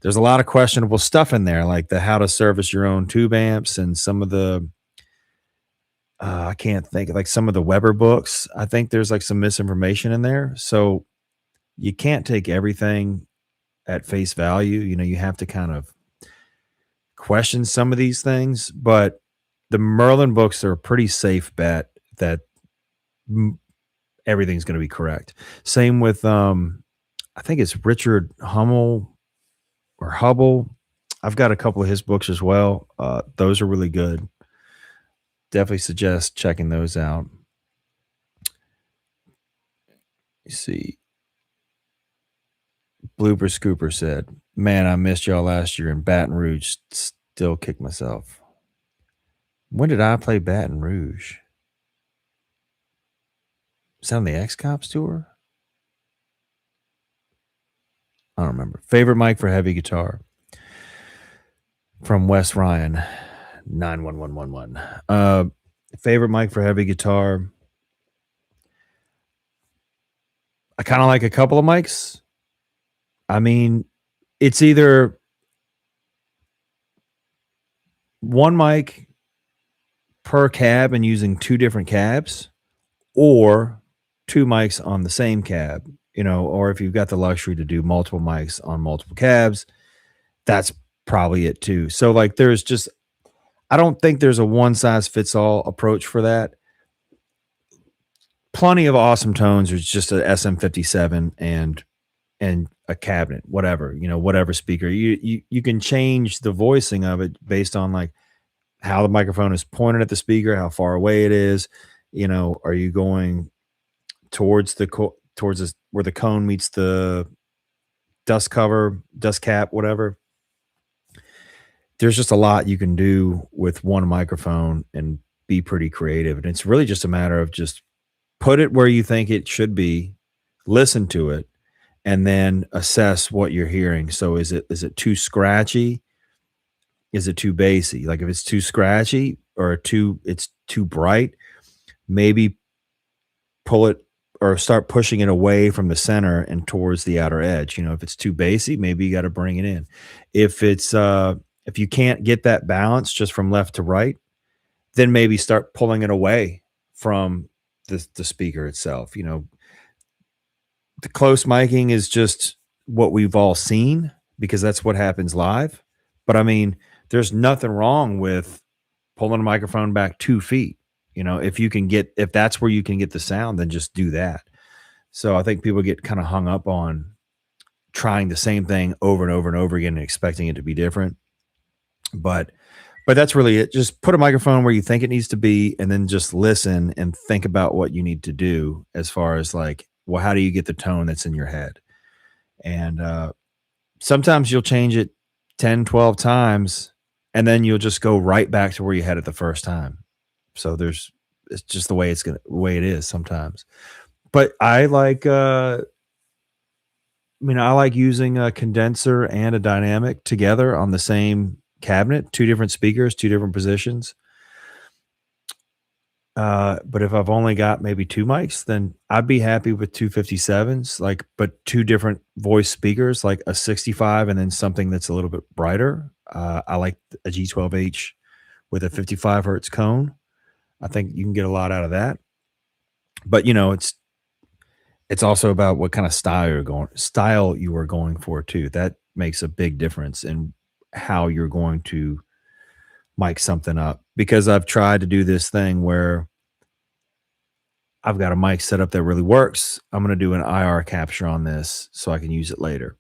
there's a lot of questionable stuff in there, like the how to service your own tube amps and some of the I can't think like some of the Weber books. I think there's like some misinformation in there. So you can't take everything at face value. You have to kind of question some of these things, but the Merlin books are a pretty safe bet that everything's going to be correct. Same with I think it's Richard Hummel or Hubble. I've got a couple of his books as well. Those are really good. Definitely suggest checking those out. You see, Blooper Scooper said, "Man, I missed y'all last year in Baton Rouge. Still kick myself. When did I play Baton Rouge? Is that on the X Cops tour? I don't remember. Favorite mic for heavy guitar from Wes Ryan, 91111. Favorite mic for heavy guitar. I kind of like a couple of mics. I mean, it's either one mic per cab and using two different cabs, or two mics on the same cab, or if you've got the luxury to do multiple mics on multiple cabs, that's probably it too. So like I don't think there's a one size fits all approach for that. Plenty of awesome tones. There's just a SM57 and a cabinet, whatever speaker. You can change the voicing of it based on like how the microphone is pointed at the speaker, how far away it is. Are you going towards where the cone meets the dust cap, whatever. There's just a lot you can do with one microphone and be pretty creative. And it's really just a matter of just put it where you think it should be, listen to it, and then assess what you're hearing. So is it too scratchy? Is it too bassy? Like if it's too scratchy or it's too bright, maybe pull it or start pushing it away from the center and towards the outer edge. If it's too bassy, maybe you got to bring it in. If if you can't get that balance just from left to right, then maybe start pulling it away from the speaker itself. The close miking is just what we've all seen because that's what happens live. But I mean, there's nothing wrong with pulling a microphone back 2 feet. If that's where you can get the sound, then just do that. So I think people get kind of hung up on trying the same thing over and over and over again and expecting it to be different. But that's really it. Just put a microphone where you think it needs to be, and then just listen and think about what you need to do as far as like, well, how do you get the tone that's in your head? And sometimes you'll change it 10, 12 times, and then you'll just go right back to where you had it the first time. So it's just the way way it is sometimes. But I like using a condenser and a dynamic together on the same cabinet, two different speakers, two different positions. But if I've only got maybe two mics, then I'd be happy with 257s, but two different voice speakers, like a 65 and then something that's a little bit brighter. I like a G12H with a 55 hertz cone. I think you can get a lot out of that. But it's also about what kind of style you are going for too. That makes a big difference in how you're going to mic something up, because I've tried to do this thing where I've got a mic set up that really works. I'm going to do an IR capture on this so I can use it later.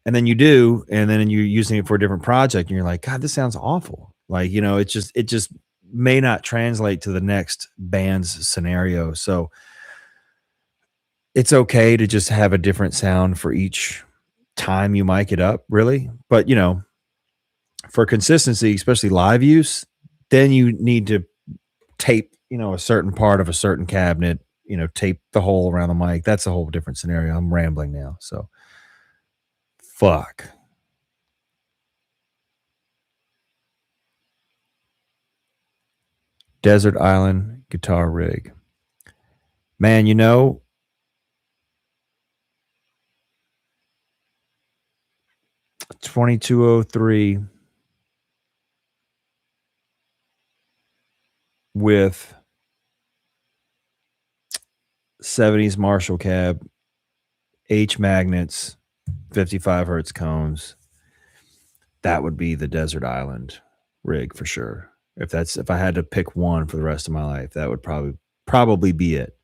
And then you do, and then you're using it for a different project and you're like, God, this sounds awful. Like, it just may not translate to the next band's scenario. So it's okay to just have a different sound for each time you mic it up, really. But, for consistency, especially live use, then you need to tape, a certain part of a certain cabinet, tape the hole around the mic. That's a whole different scenario. I'm rambling now. So fuck. Desert Island guitar rig. Man, 2203 with 70s Marshall cab, H magnets, 55 hertz cones. That would be the Desert Island rig for sure. If I had to pick one for the rest of my life, that would probably be it.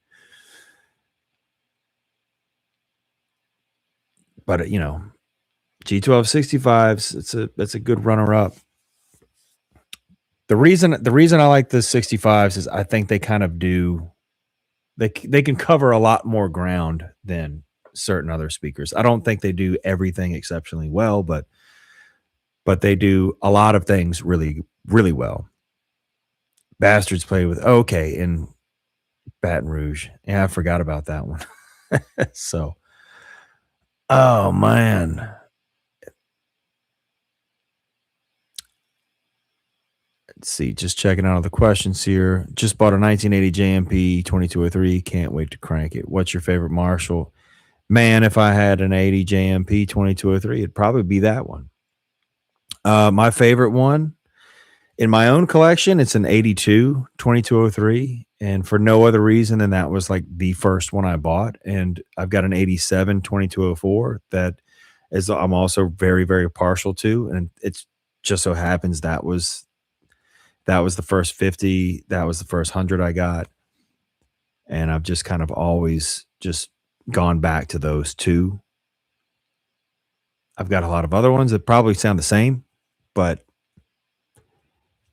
But G1265s, it's a good runner up. The reason I like the 65s is I think they kind of they can cover a lot more ground than certain other speakers. I don't think they do everything exceptionally well, but they do a lot of things really, really well. Bastards played with OK in Baton Rouge. Yeah, I forgot about that one. So, oh man. Let's see, just checking out the questions here. Just bought a 1980 JMP 2203. Can't wait to crank it. What's your favorite Marshall? Man, if I had an 80 JMP 2203, it'd probably be that one. My favorite one in my own collection, it's an 82 2203. And for no other reason than that was like the first one I bought. And I've got an 87 2204 that I'm also very, very partial to. And it's just so happens that was the first 50. That was the first 100 I got. And I've just kind of always just gone back to those two. I've got a lot of other ones that probably sound the same, but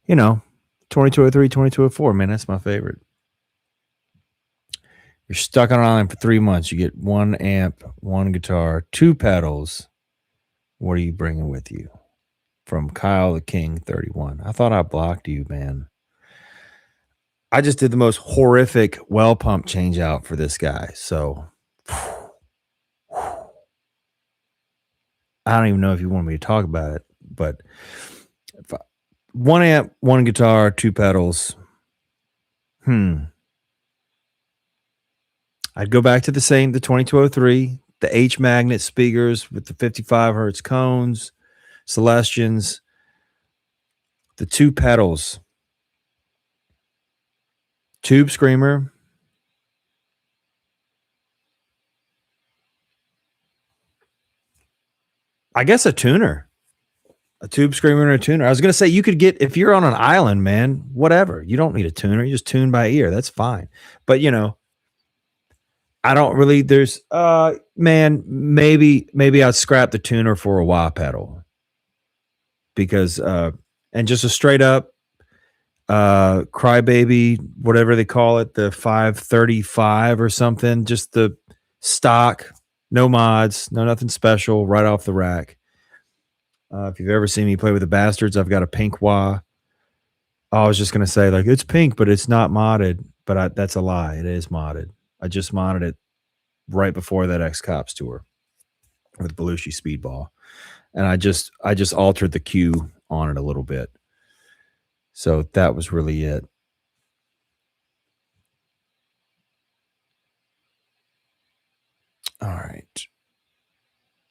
2203, 2204, man, that's my favorite. You're stuck on an island for 3 months. You get 1 amp, 1 guitar, 2 pedals. What are you bringing with you? From Kyle the King 31. I thought I blocked you, man. I just did the most horrific well pump change out for this guy. So I don't even know if you want me to talk about it, but 1 amp, 1 guitar, 2 pedals. I'd go back to the 2203, the H magnet speakers with the 55 hertz cones, Celestians, the 2 pedals, Tube Screamer, I guess a tuner, a Tube Screamer and a tuner. I was going to say you could get, if you're on an island, man, whatever. You don't need a tuner. You just tune by ear. That's fine. But, I don't really there's man, maybe I'd scrap the tuner for a wah pedal because and just a straight up crybaby, whatever they call it, the 535 or something, just the stock, no mods, no nothing special, right off the rack. If you've ever seen me play with the Bastards, I've got a pink wah. I was just gonna say like it's pink, but it's not modded. But that's a lie. It is modded. I just modded it right before that X Cops tour with Belushi Speedball, and I just altered the cue on it a little bit. So that was really it. All right.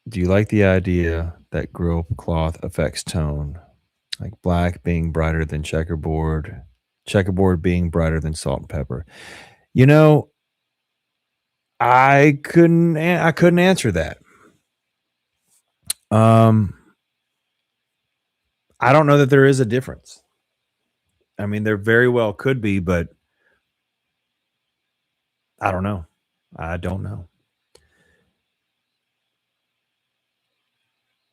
Do you like the idea that grill cloth affects tone? Like black being brighter than checkerboard, checkerboard being brighter than salt and pepper. You know, I couldn't answer that. Um, I don't know that there is a difference. I mean, there very well could be, but I don't know. I don't know.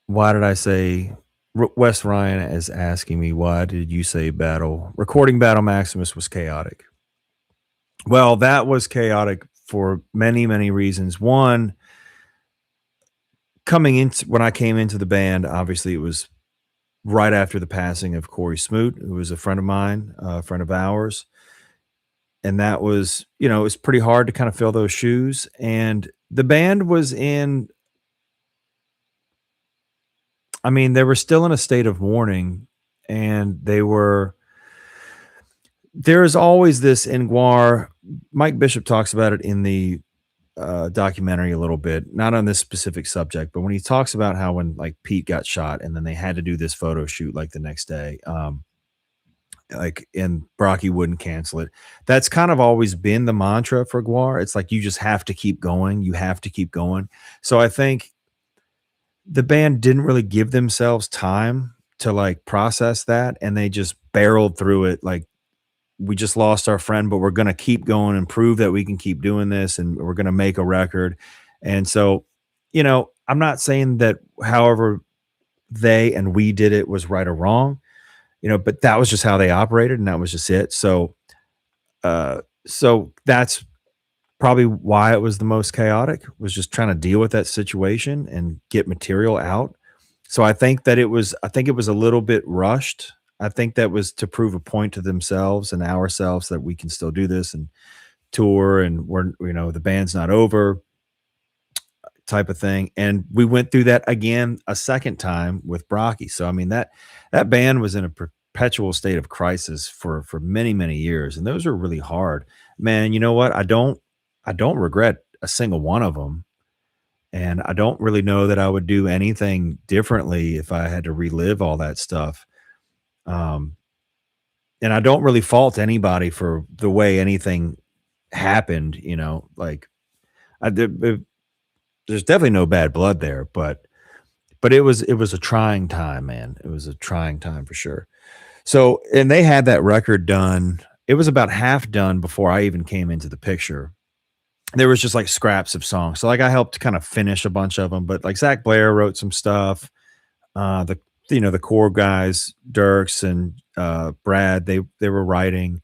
Why did I say Wes Ryan is asking me why did you say recording Battle Maximus was chaotic? Well, that was chaotic for many, many reasons. One, coming into when I came into the band, obviously it was right after the passing of Corey Smoot, who was a friend of mine, a friend of ours. And that was, it was pretty hard to kind of fill those shoes. And the band was in, I mean, they were still in a state of mourning and there is always this in Gwar. Mike Bishop talks about it in the documentary a little bit, not on this specific subject, but when he talks about how when like Pete got shot and then they had to do this photo shoot like the next day, like and Brocky wouldn't cancel it. That's kind of always been the mantra for Gwar. It's like you just have to keep going. You have to keep going. So I think the band didn't really give themselves time to like process that, and they just barreled through it like we just lost our friend, but we're going to keep going and prove that we can keep doing this and we're going to make a record. And so, I'm not saying that however they and we did it was right or wrong, but that was just how they operated and that was just it. So that's probably why it was the most chaotic, was just trying to deal with that situation and get material out. So I think it was a little bit rushed. I think that was to prove a point to themselves and ourselves that we can still do this and tour and the band's not over type of thing. And we went through that again a second time with Brocky. So I mean that band was in a perpetual state of crisis for many, many years. And those are really hard. Man, you know what? I don't regret a single one of them. And I don't really know that I would do anything differently if I had to relive all that stuff. Um, and I don't really fault anybody for the way anything happened, like I did, there's definitely no bad blood there, but it was a trying time, man. It was a trying time for sure. So, and they had that record done. It was about half done before I even came into the picture. There was just like scraps of songs. So like I helped kind of finish a bunch of them, but like Zach Blair wrote some stuff. The core guys, Dirks and Brad, they were writing,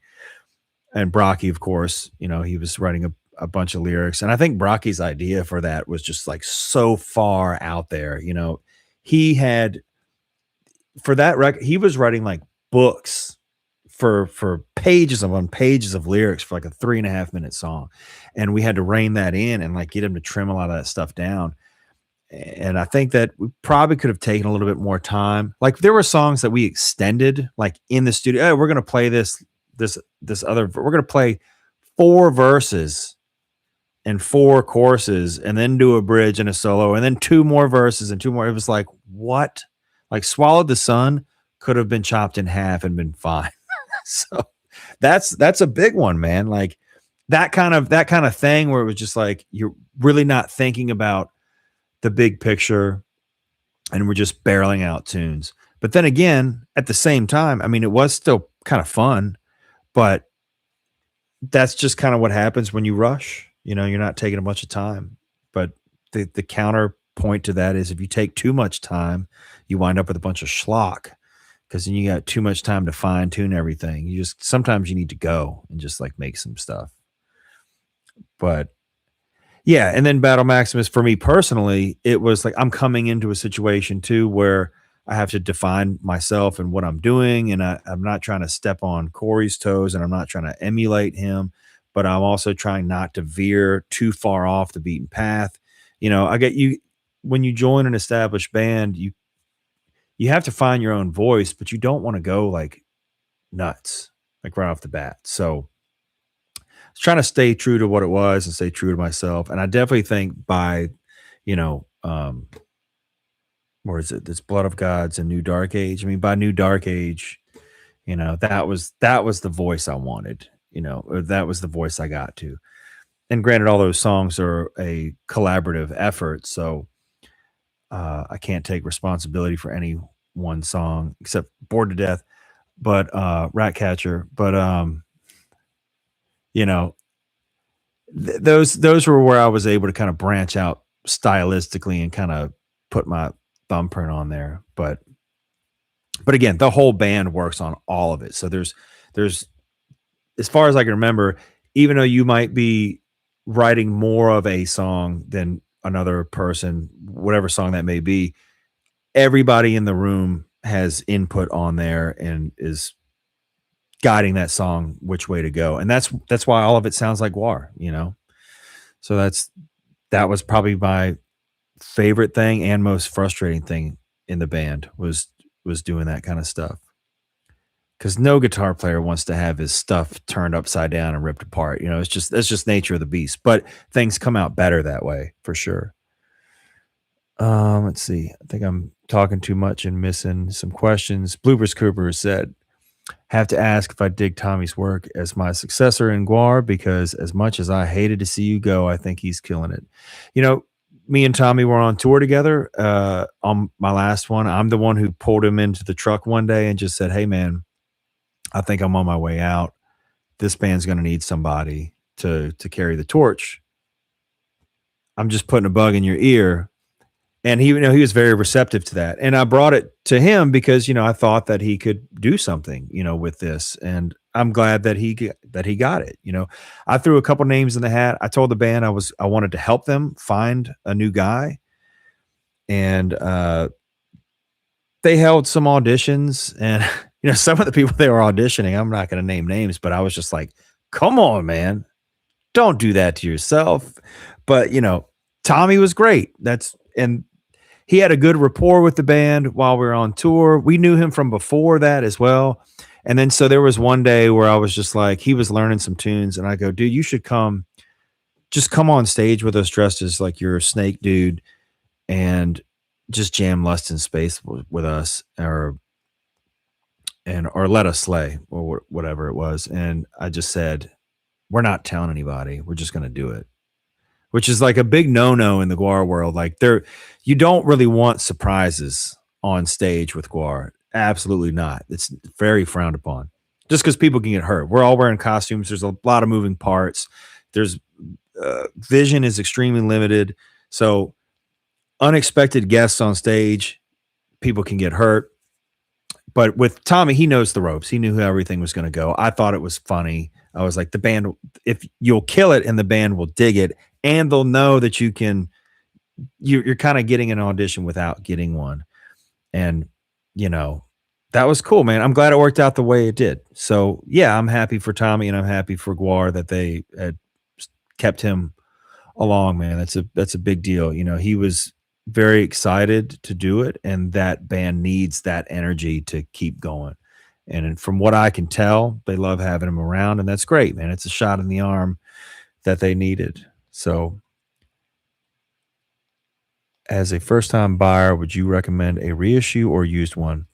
and Brocky, of course, he was writing a bunch of lyrics. And I think Brocky's idea for that was just like so far out there. He had for that record, he was writing like books for pages of lyrics for like a 3.5 minute song. And we had to rein that in and like get him to trim a lot of that stuff down. And I think that we probably could have taken a little bit more time. Like there were songs that we extended, like in the studio. Oh, we're gonna play we're gonna play 4 verses and 4 choruses, and then do a bridge and a solo, and then 2 more verses and 2 more. It was like, what? Like Swallowed the Sun could have been chopped in half and been fine. So that's a big one, man. Like that kind of thing where it was just like you're really not thinking about the big picture and we're just barreling out tunes. But then again, at the same time, I mean, it was still kind of fun, but that's just kind of what happens when you rush. You're not taking a bunch of time. But the counterpoint to that is if you take too much time, you wind up with a bunch of schlock because then you got too much time to fine tune everything. Sometimes you need to go and just like make some stuff. But yeah, and then Battle Maximus for me personally, it was like I'm coming into a situation too where I have to define myself and what I'm doing, and I'm not trying to step on Corey's toes, and I'm not trying to emulate him, but I'm also trying not to veer too far off the beaten path. I get you when you join an established band, you have to find your own voice, but you don't want to go like nuts, like right off the bat. So trying to stay true to what it was and stay true to myself. And I definitely think by, you know, where is it? This Blood of Gods and New Dark Age. I mean, by New Dark Age, that was the voice I wanted, or that was the voice I got to. And granted, all those songs are a collaborative effort, so I can't take responsibility for any one song except Bored to Death, but Ratcatcher. But you know, those were where I was able to kind of branch out stylistically and kind of put my thumbprint on there. But again, the whole band works on all of it. So there's as far as I can remember, even though you might be writing more of a song than another person, whatever song that may be, everybody in the room has input on there and is guiding that song which way to go. And that's why all of it sounds like Gwar. So that was probably my favorite thing and most frustrating thing in the band was doing that kind of stuff. Because no guitar player wants to have his stuff turned upside down and ripped apart. That's just nature of the beast. But things come out better that way for sure. Let's see. I think I'm talking too much and missing some questions. Bloopers Cooper said, have to ask if I dig Tommy's work as my successor in Gwar, because as much as I hated to see you go, I think he's killing it. Me and Tommy were on tour together on my last one. I'm the one who pulled him into the truck one day and just said, hey, man, I think I'm on my way out. This band's going to need somebody to carry the torch. I'm just putting a bug in your ear. And he was very receptive to that. And I brought it to him because, I thought that he could do something, with this. And I'm glad that he got it. I threw a couple names in the hat. I told the band I wanted to help them find a new guy. And they held some auditions, and some of the people they were auditioning, I'm not going to name names, but I was just like, come on, man, don't do that to yourself. But Tommy was great. And he had a good rapport with the band while we were on tour. We knew him from before that as well. And then so there was one day where I was just like, he was learning some tunes, and I go, dude, you should come on stage with us dressed as like you're a snake dude and just jam Lust in Space with us, or Let Us Slay, or whatever it was. And I just said, we're not telling anybody. We're just going to do it, which is like a big no-no in the Gwar world. Like you don't really want surprises on stage with Gwar. Absolutely not. It's very frowned upon just because people can get hurt. We're all wearing costumes. There's a lot of moving parts. There's vision is extremely limited. So unexpected guests on stage, people can get hurt. But with Tommy, he knows the ropes. He knew how everything was going to go. I thought it was funny. I was like, the band, if you'll kill it and the band will dig it, and they'll know that you're kind of getting an audition without getting one. And, that was cool, man. I'm glad it worked out the way it did. So yeah, I'm happy for Tommy and I'm happy for Gwar that they had kept him along, man. That's a big deal. He was very excited to do it, and that band needs that energy to keep going. And from what I can tell, they love having him around, and that's great, man. It's a shot in the arm that they needed. So as a first-time buyer, would you recommend a reissue or used one?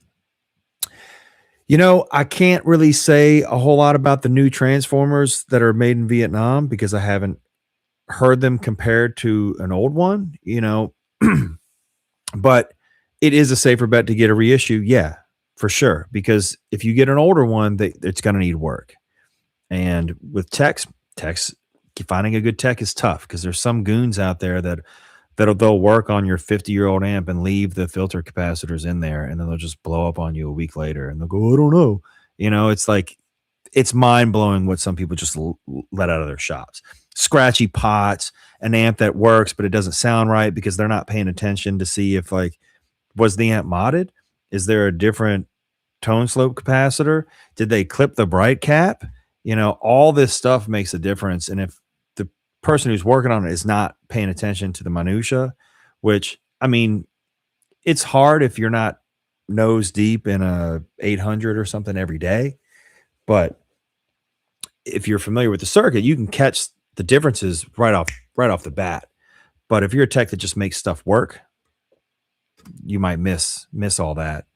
I can't really say a whole lot about the new Transformers that are made in Vietnam because I haven't heard them compared to an old one, but it is a safer bet to get a reissue. Yeah, for sure. Because if you get an older one, it's going to need work. And with techs finding a good tech is tough because there's some goons out there they'll work on your 50-year-old amp and leave the filter capacitors in there, and then they'll just blow up on you a week later, and they'll go, I don't know. It's like it's mind blowing what some people just let out of their shops. Scratchy pots, an amp that works but it doesn't sound right because they're not paying attention to see if like was the amp modded? Is there a different tone slope capacitor? Did they clip the bright cap? All this stuff makes a difference. And if the person who's working on it is not paying attention to the minutia, which I mean, it's hard if you're not nose deep in a 800 or something every day. But if you're familiar with the circuit, you can catch the differences right off the bat. But if you're a tech that just makes stuff work, you might miss all that.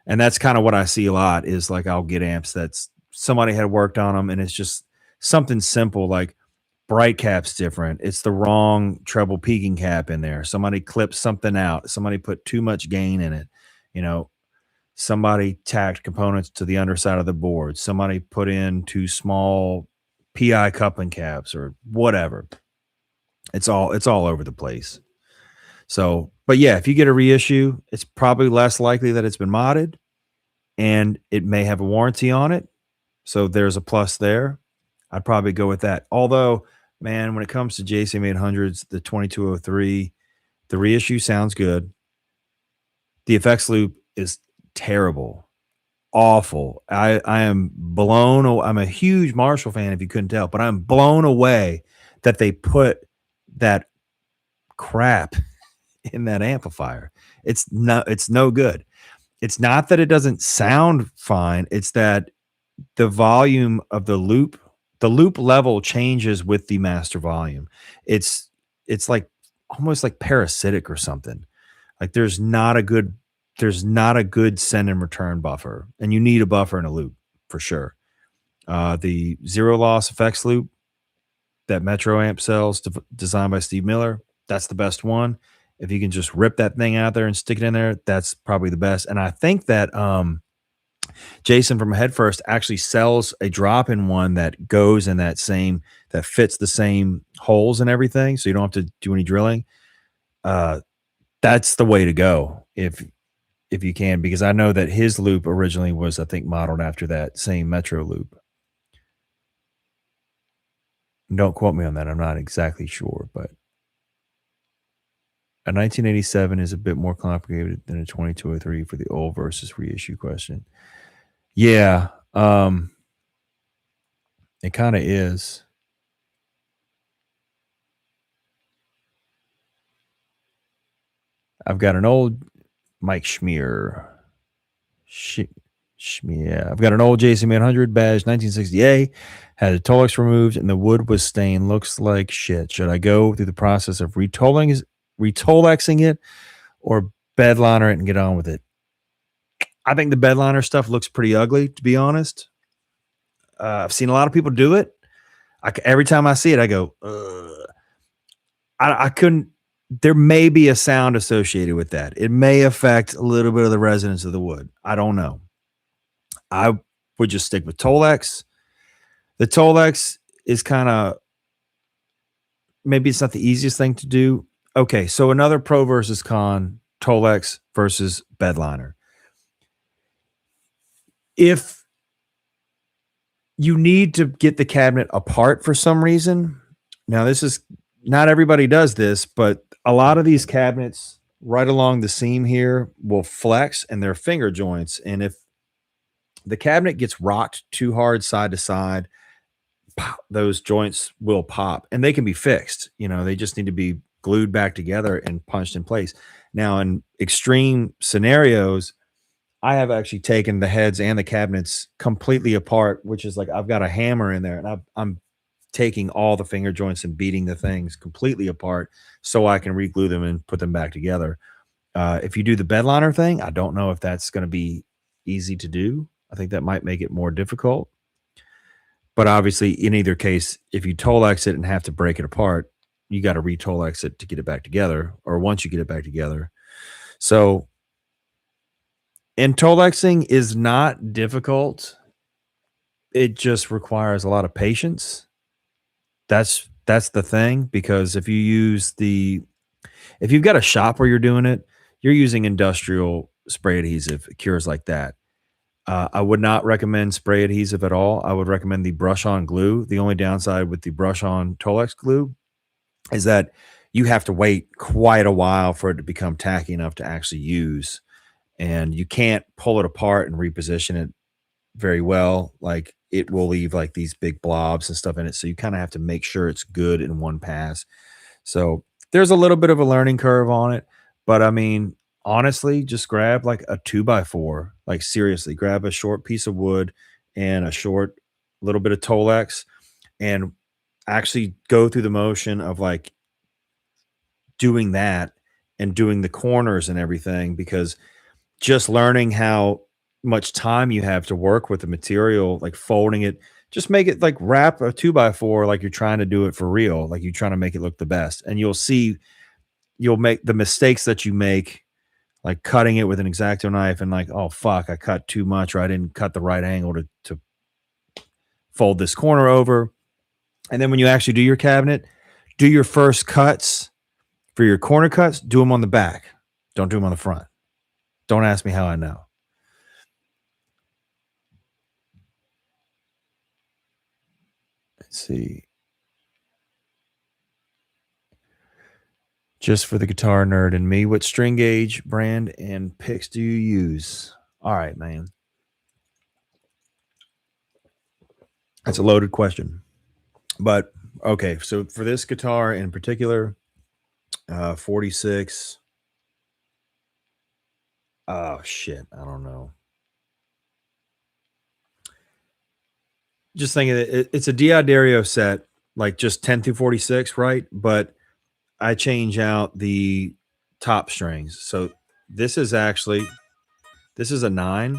And that's kind of what I see a lot is like I'll get amps that's somebody had worked on them and it's just something simple like bright cap's different. It's the wrong treble peaking cap in there. Somebody clipped something out. Somebody put too much gain in it. Somebody tacked components to the underside of the board. Somebody put in too small PI coupling caps or whatever. It's all over the place. So, but yeah, if you get a reissue, it's probably less likely that it's been modded and it may have a warranty on it. So there's a plus there. I'd probably go with that. Although, man, when it comes to JCM900s, the 2203, the reissue sounds good. The effects loop is terrible, awful. I am blown. I'm a huge Marshall fan, if you couldn't tell, but I'm blown away that they put that crap in that amplifier. It's no good. It's not that it doesn't sound fine. It's that the volume of the loop level changes with the master volume. It's like almost like parasitic or something. Like there's not a good send and return buffer, and you need a buffer in a loop for sure. The zero loss effects loop that Metro amp sells, designed by Steve Miller, that's the best one. If you can just rip that thing out there and stick it in there, that's probably the best. And I think that Jason from Head First actually sells a drop-in one that goes in that fits the same holes and everything, so you don't have to do any drilling. That's the way to go if you can, because I know that his loop originally was, I think, modeled after that same Metro loop. Don't quote me on that. I'm not exactly sure, but a 1987 is a bit more complicated than a 2203 for the old versus reissue question. Yeah, it kind of is. I've got an old Mike Schmier. Yeah, I've got an old JCM900 badge, 1960A, had the Tolex removed and the wood was stained. Looks like shit. Should I go through the process of retolexing it or bedliner it and get on with it? I think the bedliner stuff looks pretty ugly, to be honest. I've seen a lot of people do it. Every time I see it, I go, I couldn't. There may be a sound associated with that. It may affect a little bit of the resonance of the wood. I don't know. I would just stick with Tolex. The Tolex is kind of, maybe it's not the easiest thing to do. Okay, so another pro versus con, Tolex versus bedliner. If you need to get the cabinet apart for some reason, now this is, not everybody does this, but a lot of these cabinets right along the seam here will flex and they're finger joints. And if the cabinet gets rocked too hard side to side, those joints will pop, and they can be fixed. They just need to be glued back together and punched in place. Now, in extreme scenarios, I have actually taken the heads and the cabinets completely apart, which is like I've got a hammer in there and I'm taking all the finger joints and beating the things completely apart so I can re-glue them and put them back together. If you do the bedliner thing, I don't know if that's going to be easy to do. I think that might make it more difficult. But obviously, in either case, if you Tolex it and have to break it apart, you got to re-Tolex it to get it back together, or once you get it back together. So, and Tolexing is not difficult. It just requires a lot of patience. That's That's the thing, because if you've got a shop where you're doing it, you're using industrial spray adhesive cures like that. I would not recommend spray adhesive at all. I would recommend the brush on glue. The only downside with the brush on Tolex glue is that you have to wait quite a while for it to become tacky enough to actually use. And you can't pull it apart and reposition it very well. Like, it will leave like these big blobs and stuff in it. So you kind of have to make sure it's good in one pass. So there's a little bit of a learning curve on it. But I mean, honestly, just grab like a 2x4. Like, seriously, grab a short piece of wood and a short little bit of Tolex, and actually go through the motion of like doing that and doing the corners and everything, because just learning how much time you have to work with the material, like folding it, just make it like wrap a 2x4 like you're trying to do it for real, like you're trying to make it look the best. And you'll see, you'll make the mistakes that you make, like cutting it with an X-Acto knife and like, oh fuck, I cut too much, or I didn't cut the right angle to fold this corner over. And then when you actually do your cabinet, do your first cuts for your corner cuts, do them on the back. Don't do them on the front. Don't ask me how I know. Let's see. Just for the guitar nerd and me, what string gauge, brand, and picks do you use? All right, man. That's a loaded question. But okay, so for this guitar in particular, 46. Oh shit, I don't know. Just thinking that it's a D'Addario set, like just 10 through 46, right? But I change out the top strings. So this is actually, this is a 9.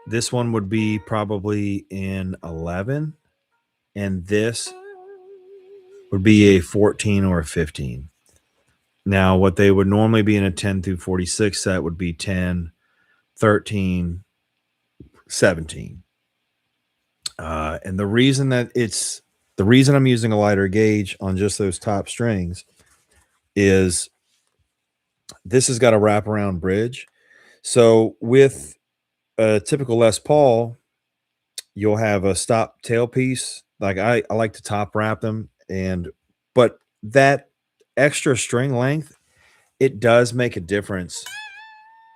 This one would be probably in 11, and this would be a 14 or a 15. Now, what they would normally be in a 10 through 46 set would be 10, 13, 17. And the reason I'm using a lighter gauge on just those top strings is this has got a wraparound bridge. So with a typical Les Paul, you'll have a stop tailpiece. Like, I like to top wrap them, but that extra string length, it does make a difference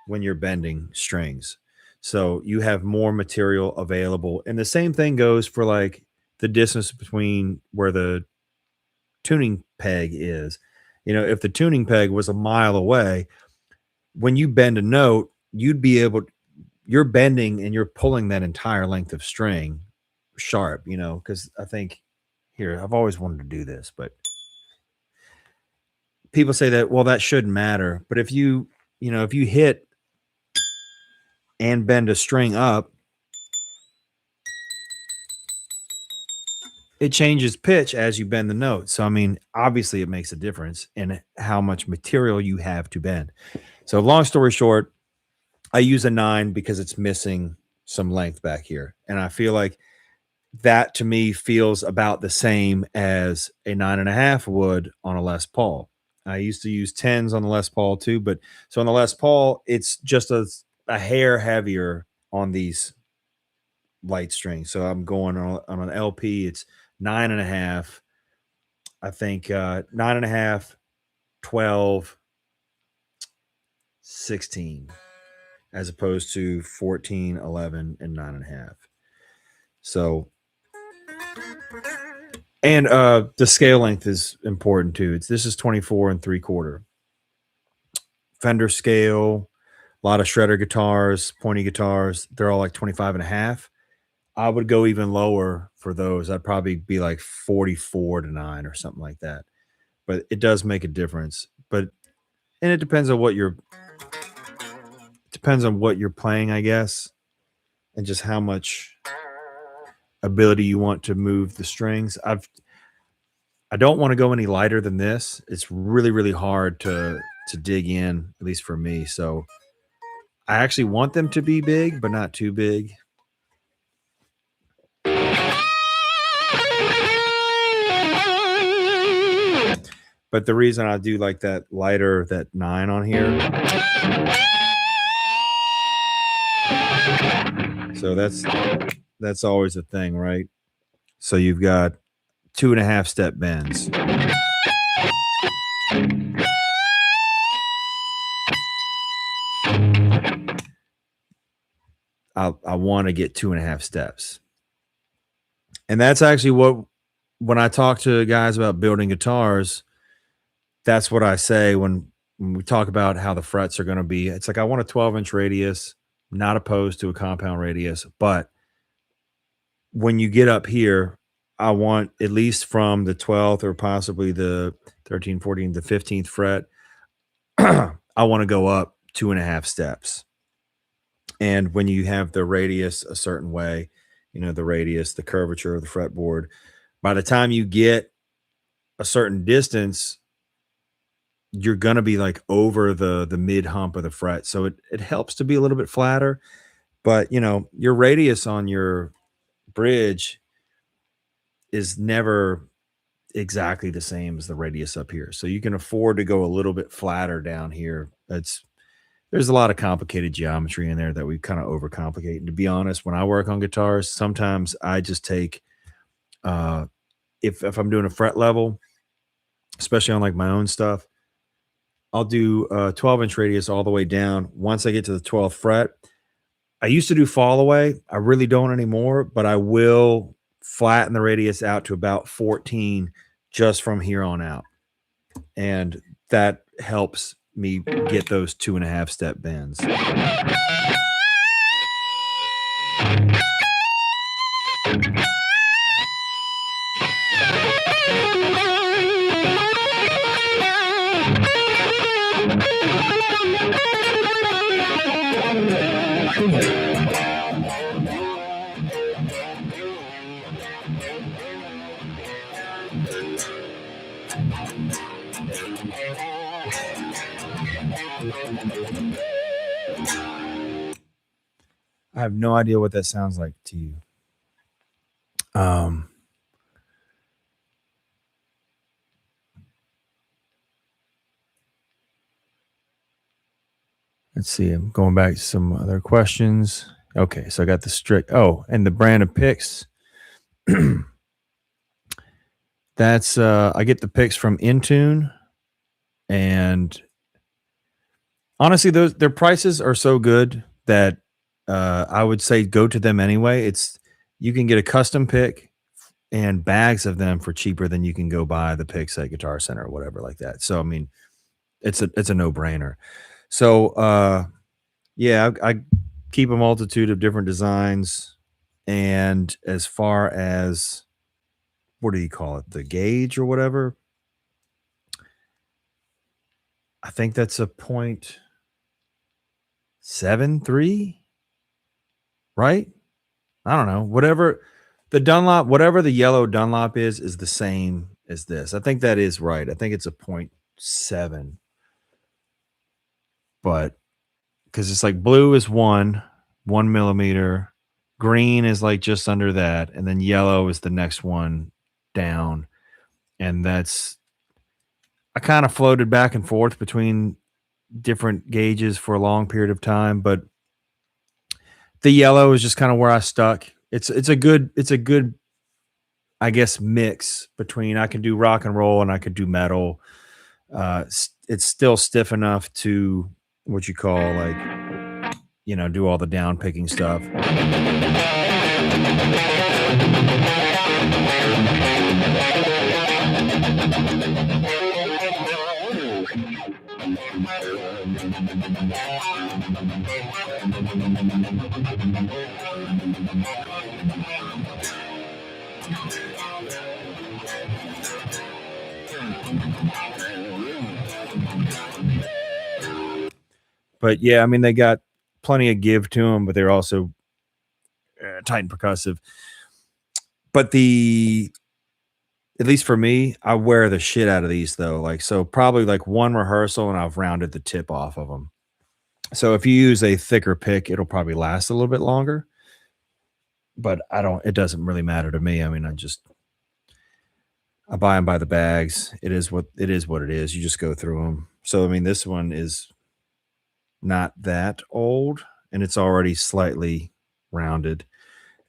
when you're bending strings. So you have more material available. And the same thing goes for like the distance between where the tuning peg is. You know, if the tuning peg was a mile away, when you bend a note, you're bending and you're pulling that entire length of string sharp, you know, because I think here, I've always wanted to do this, but people say that, well, that shouldn't matter. But if you hit and bend a string up, it changes pitch as you bend the note. So, I mean, obviously it makes a difference in how much material you have to bend. So long story short, I use a 9 because it's missing some length back here. And I feel like that to me feels about the same as a 9.5 would on a Les Paul. I used to use 10s on the Les Paul too, but so on the Les Paul, it's just a hair heavier on these light strings. So I'm going on an LP, it's 9.5. I think 9.5, 12, 16, as opposed to 14, 11, and 9.5. So, and the scale length is important too. This is 24 3/4. Fender scale, a lot of shredder guitars, pointy guitars, they're all like 25.5. I would go even lower for those. I'd probably be like 44 to 9 or something like that. But it does make a difference. And it depends on what you're playing, I guess, and just how much ability you want to move the strings. I don't want to go any lighter than this. It's really, really hard to dig in, at least for me. So I actually want them to be big, but not too big. But the reason I do like that lighter, that 9 on here, so that's always a thing, right? So you've got 2.5 step bends. I want to get 2.5 steps. And that's actually what, when I talk to guys about building guitars, that's what I say when we talk about how the frets are going to be. It's like, I want a 12-inch radius, not opposed to a compound radius, but when you get up here, I want at least from the 12th or possibly the 13th, 14th, the 15th fret, I want to go up 2.5 steps. And when you have the radius a certain way, you know, the radius, the curvature of the fretboard, by the time you get a certain distance, you're going to be like over the mid hump of the fret. So it helps to be a little bit flatter, but you know, your radius on your bridge is never exactly the same as the radius up here. So you can afford to go a little bit flatter down here. There's a lot of complicated geometry in there that we kind of overcomplicate. And to be honest, when I work on guitars, sometimes I just take if I'm doing a fret level, especially on like my own stuff, I'll do a 12-inch radius all the way down. Once I get to the 12th fret, I used to do fall away. I really don't anymore, but I will flatten the radius out to about 14 just from here on out. And that helps me get those 2.5 step bends. I have no idea what that sounds like to you. Let's see. I'm going back to some other questions. Okay, so I got the strict. Oh, and the brand of picks. That's I get the picks from Intune, and honestly, their prices are so good that I would say go to them anyway. You can get a custom pick and bags of them for cheaper than you can go buy the picks at Guitar Center or whatever like that. So I mean, it's a no brainer. So yeah, I keep a multitude of different designs, and as far as what do you call it, the gauge or whatever, I think that's a 0.73, right? I don't know. Whatever the Dunlop, whatever the yellow Dunlop is the same as this. I think that is right. I think it's a 0.7, but because it's like blue is 1 millimeter, green is like just under that, and then yellow is the next one down. And that's, I kind of floated back and forth between different gauges for a long period of time, but the yellow is just kind of where I stuck. It's a good I guess mix between, I can do rock and roll and I could do metal. It's still stiff enough to what you call like, you know, do all the down picking stuff. But yeah, I mean, they got plenty of give to them, but they're also tight and percussive. But at least for me, I wear the shit out of these though. Like, so probably like one rehearsal and I've rounded the tip off of them. So if you use a thicker pick, it'll probably last a little bit longer. But it doesn't really matter to me. I mean, I buy them by the bags. It is what it is. What it is. You just go through them. So I mean, this one is not that old, and it's already slightly rounded.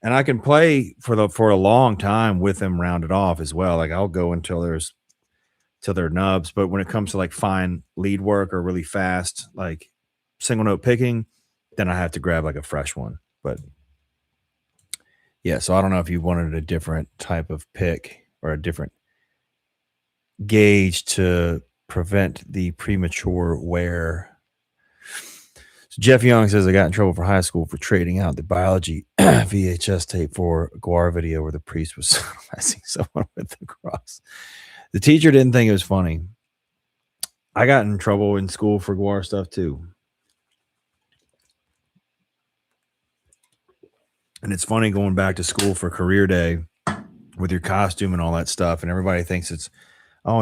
And I can play for a long time with them rounded off as well. Like I'll go until till they're nubs. But when it comes to like fine lead work or really fast, like single note picking, then I have to grab like a fresh one. But yeah, so I don't know if you wanted a different type of pick or a different gauge to prevent the premature wear. So Jeff Young says I got in trouble for high school for trading out the biology VHS tape for a Gwar video where the priest was sodomizing someone with the cross. The teacher didn't think it was funny. I got in trouble in school for Gwar stuff too. And it's funny going back to school for career day with your costume and all that stuff. And everybody thinks it's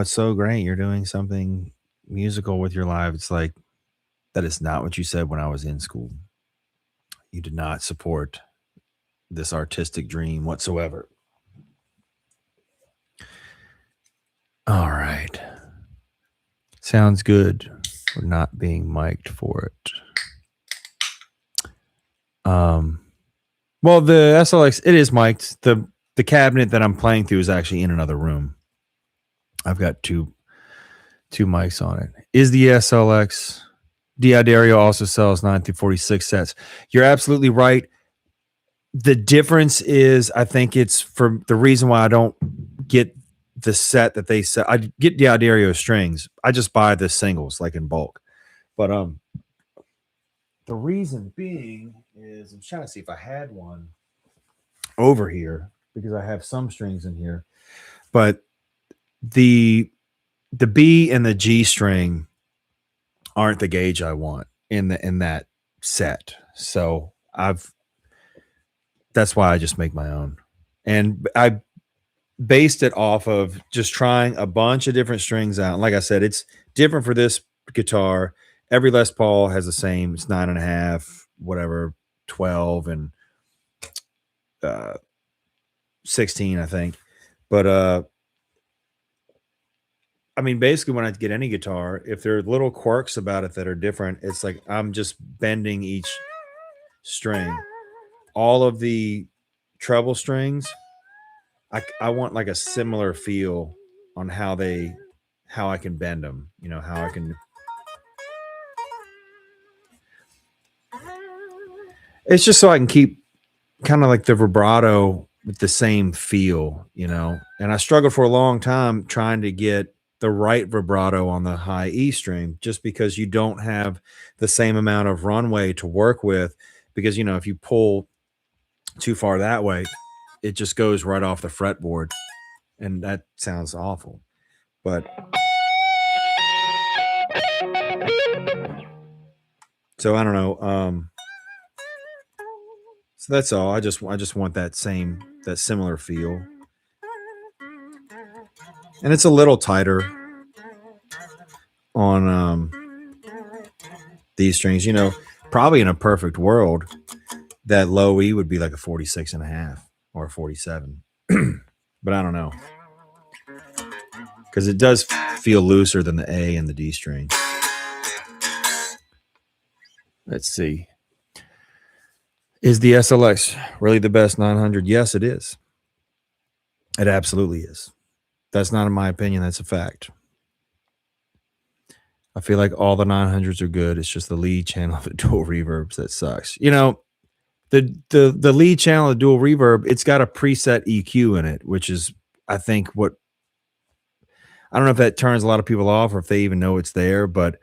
so great. You're doing something musical with your life. It's like, that is not what you said when I was in school. You did not support this artistic dream whatsoever. All right. Sounds good. We're not being mic'd for it. Well, the SLX, it is mic'd. The cabinet that I'm playing through is actually in another room. I've got two mics on it. Is the SLX D'Addario also sells 9 through 46 sets? You're absolutely right. The difference is, I think it's for the reason why I don't get the set that they sell. I get D'Addario strings. I just buy the singles like in bulk. But the reason being is I'm trying to see if I had one over here because I have some strings in here. But the B and the G string aren't the gauge I want in that set. So that's why I just make my own. And I based it off of just trying a bunch of different strings out. And like I said, it's different for this guitar. Every Les Paul has the same. It's 9.5, whatever, 12 and 16, I think. But I mean, basically, when I get any guitar, if there are little quirks about it that are different, it's like I'm just bending each string. All of the treble strings, I want like a similar feel on how I can bend them. You know, how I can. It's just so I can keep kind of like the vibrato with the same feel, you know. And I struggled for a long time trying to get the right vibrato on the high E string, just because you don't have the same amount of runway to work with. Because, you know, if you pull too far that way, it just goes right off the fretboard, and that sounds awful. But so I don't know. So that's all. I just want that similar feel. And it's a little tighter on these strings. You know, probably in a perfect world, that low E would be like a 46.5 or a 47. But I don't know. Because it does feel looser than the A and the D string. Let's see. Is the SLX really the best 900? Yes, it is. It absolutely is. That's not in my opinion. That's a fact. I feel like all the 900s are good. It's just the lead channel of the dual reverbs that sucks. You know, the lead channel of dual reverb, it's got a preset EQ in it, which is, I think, I don't know if that turns a lot of people off or if they even know it's there, but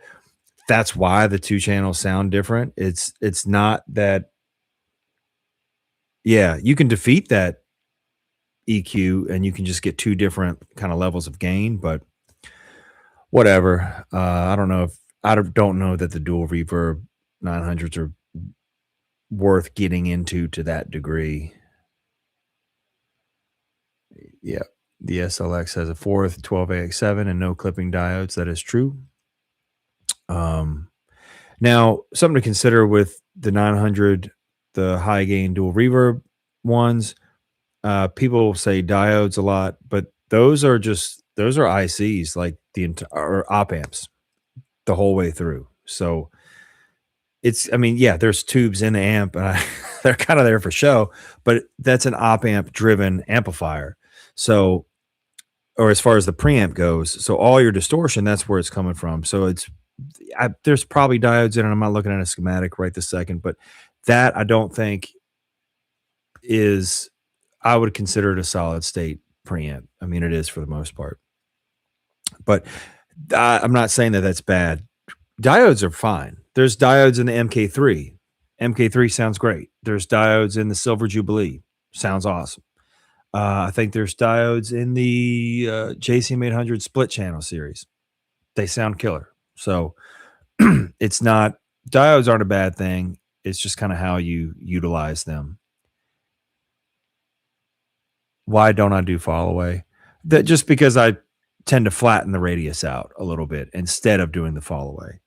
that's why the two channels sound different. It's not that. Yeah, you can defeat that EQ and you can just get two different kind of levels of gain, but whatever. I don't know that the dual reverb 900s are worth getting into to that degree. Yeah, the SLX has a fourth 12AX7 and no clipping diodes. That is true. Now, something to consider with the 900, the high gain dual reverb ones, people say diodes a lot, but those are ICs like the entire or op amps the whole way through. So it's I mean, yeah, there's tubes in the amp and they're kind of there for show, but that's an op amp driven amplifier. So or as far as the preamp goes, so all your distortion, that's where it's coming from. So there's probably diodes in it. I'm not looking at a schematic right this second, but that I don't think is I would consider it a solid state preamp. I mean, it is for the most part, but I'm not saying that that's bad. Diodes are fine. There's diodes in the MK3. MK3 sounds great. There's diodes in the Silver Jubilee. Sounds awesome. I think there's diodes in the JCM900 split channel series. They sound killer. So it's not diodes aren't a bad thing. It's just kind of how you utilize them. Why don't I do fall away? That just because I tend to flatten the radius out a little bit instead of doing the fall away.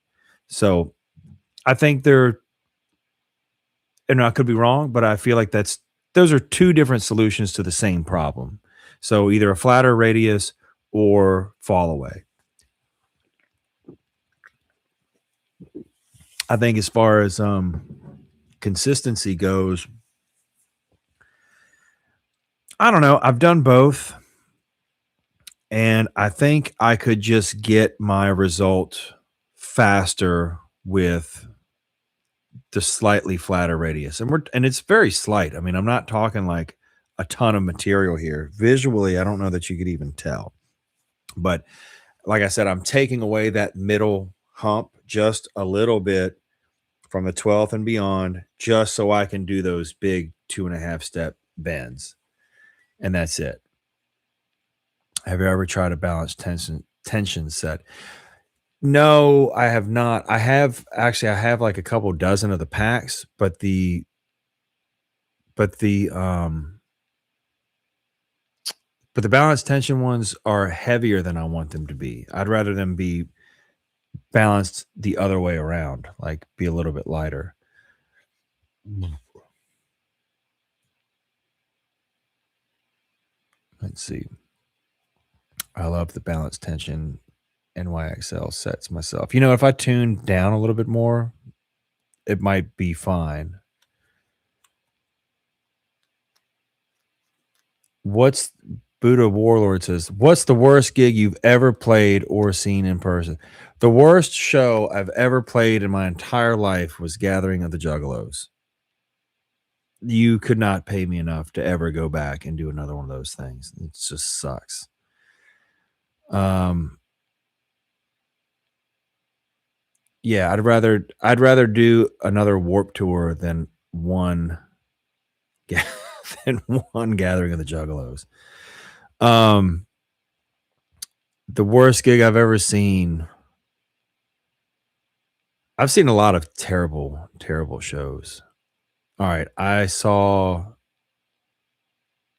So I think they're, and I could be wrong, but I feel like those are two different solutions to the same problem. So either a flatter radius or fall away. I think as far as consistency goes, I don't know. I've done both. And I think I could just get my result faster with the slightly flatter radius. And it's very slight. I mean, I'm not talking like a ton of material here. Visually, I don't know that you could even tell. But like I said, I'm taking away that middle hump just a little bit from the 12th and beyond, just so I can do those big 2.5 step bends. And that's it. Have you ever tried a balanced tension set? No, I have not. I have like a couple dozen of the packs, but the but the balanced tension ones are heavier than I want them to be. I'd rather them be balanced the other way around, like be a little bit lighter. Let's see. I love the balanced tension NYXL sets myself. You know, if I tune down a little bit more, it might be fine. What's Buddha Warlord says, what's the worst gig you've ever played or seen in person? The worst show I've ever played in my entire life was Gathering of the Juggalos. You could not pay me enough to ever go back and do another one of those things. It just sucks. Yeah, I'd rather do another Warp Tour than one Gathering of the Juggalos. The worst gig I've ever seen. I've seen a lot of terrible, terrible shows. All right, I saw.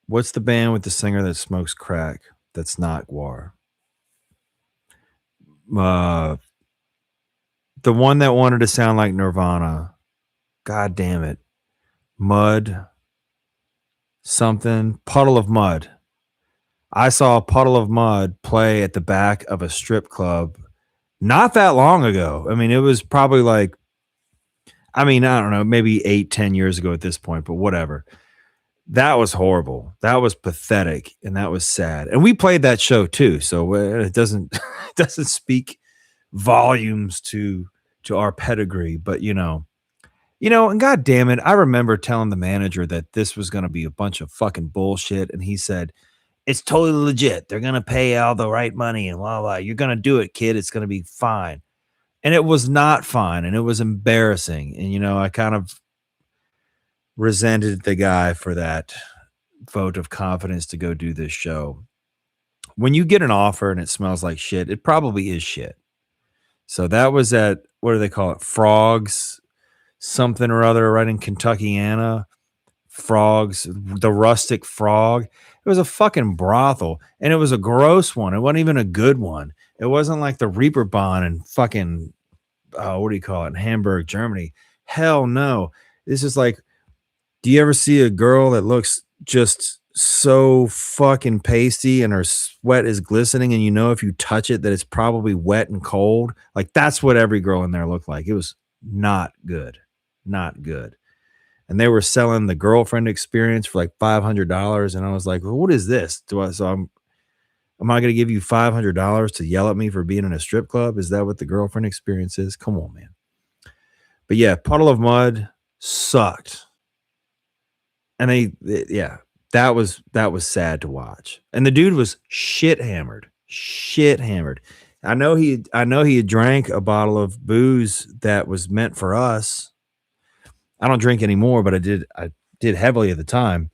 What's the band with the singer that smokes crack? That's not Gwar. The one that wanted to sound like Nirvana. God damn it. Mud. Something. Puddle of Mud. I saw a Puddle of Mud play at the back of a strip club not that long ago. I mean, it was probably like, I don't know, maybe 8-10 years ago at this point, but whatever. That was horrible. That was pathetic, and that was sad. And we played that show too, so it doesn't speak volumes to our pedigree. But and God damn it, I remember telling the manager that this was going to be a bunch of fucking bullshit, and he said, "It's totally legit. They're going to pay all the right money and blah blah. You're going to do it, kid. It's going to be fine." And it was not fine, and it was embarrassing. And I kind of resented the guy for that vote of confidence to go do this show. When you get an offer and it smells like shit, it probably is shit. So that was at, what do they call it? Frogs, something or other, right in Kentuckiana. Frogs, the Rustic Frog. It was a fucking brothel, and it was a gross one. It wasn't even a good one. It wasn't like the Reeperbahn and fucking, what do you call it, in Hamburg, Germany. Hell no. This is like, do you ever see a girl that looks just so fucking pasty and her sweat is glistening, and you know if you touch it that it's probably wet and cold. Like that's what every girl in there looked like. It was not good. Not good. And they were selling the girlfriend experience for like $500, and I was like, well, what is this? Am I going to give you $500 to yell at me for being in a strip club? Is that what the girlfriend experience is? Come on, man. But yeah, Puddle of Mud sucked. And yeah, that was sad to watch. And the dude was shit hammered. Shit hammered. I know he had drank a bottle of booze that was meant for us. I don't drink anymore, but I did heavily at the time.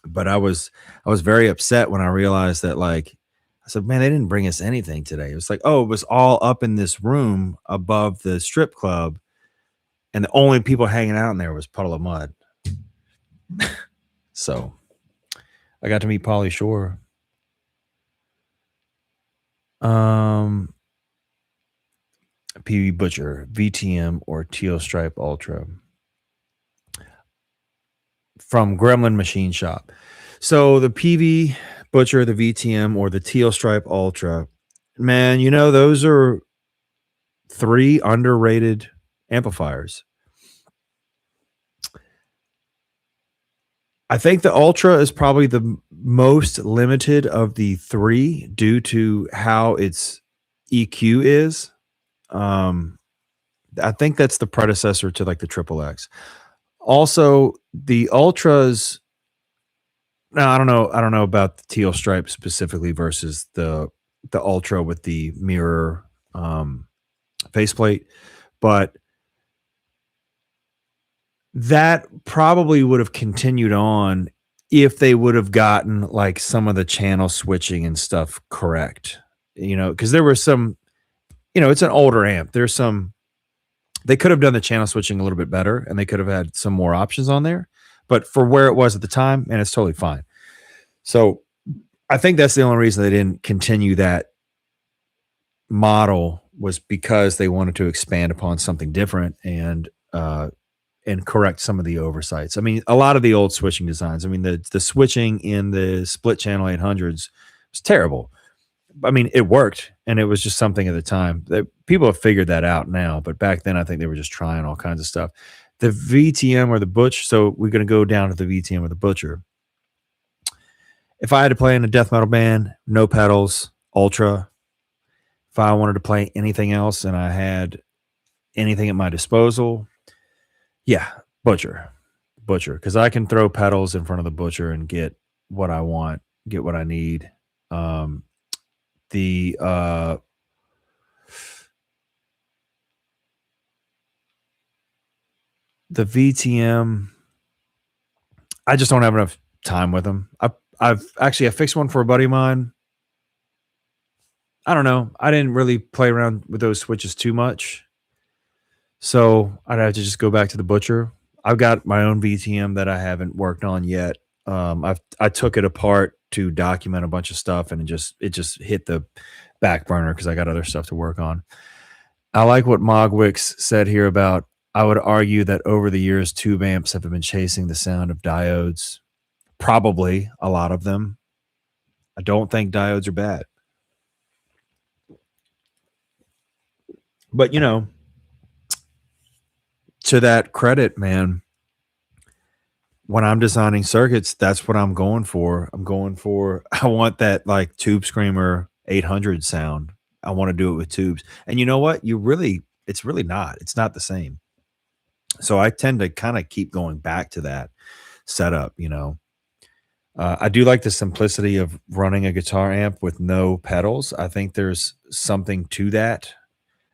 But I was very upset when I realized that, like, I said, man, they didn't bring us anything today. It was like, oh, it was all up in this room above the strip club, and the only people hanging out in there was Puddle of Mud. So I got to meet Pauly Shore. PB Butcher, VTM, or Teal Stripe Ultra from Gremlin Machine Shop. So the PV Butcher, the VTM, or the Teal Stripe Ultra, man, those are three underrated amplifiers. I think the Ultra is probably the most limited of the three due to how its EQ is. I think that's the predecessor to like the Triple X. Also, the Ultras. Now, I don't know. I don't know about the Teal Stripe specifically versus the Ultra with the mirror faceplate, but that probably would have continued on if they would have gotten like some of the channel switching and stuff correct. Because there were some. It's an older amp. They could have done the channel switching a little bit better, and they could have had some more options on there. But for where it was at the time, and it's totally fine. So I think that's the only reason they didn't continue that model was because they wanted to expand upon something different and correct some of the oversights. I mean, a lot of the old switching designs. I mean, the switching in the split channel 800s was terrible. I mean, it worked, and it was just something at the time. People have figured that out now, but back then I think they were just trying all kinds of stuff. The VTM or the Butch. So we're going to go down to the VTM or the Butcher. If I had to play in a death metal band, no pedals, Ultra. If I wanted to play anything else and I had anything at my disposal, yeah, Butcher, because I can throw pedals in front of the Butcher and get what I want, get what I need. The VTM, I just don't have enough time with them. I fixed one for a buddy of mine. I don't know. I didn't really play around with those switches too much. So I'd have to just go back to the Butcher. I've got my own VTM that I haven't worked on yet. I took it apart to document a bunch of stuff, and it just hit the back burner because I got other stuff to work on. I like what Mogwix said here about. I would argue that over the years, tube amps have been chasing the sound of diodes. Probably a lot of them. I don't think diodes are bad, but to that credit, man, when I'm designing circuits, that's what I'm going for. I want that like Tube Screamer 800 sound. I want to do it with tubes. And you know what? It's really not. It's not the same. So I tend to kind of keep going back to that setup, I do like the simplicity of running a guitar amp with no pedals. I think there's something to that.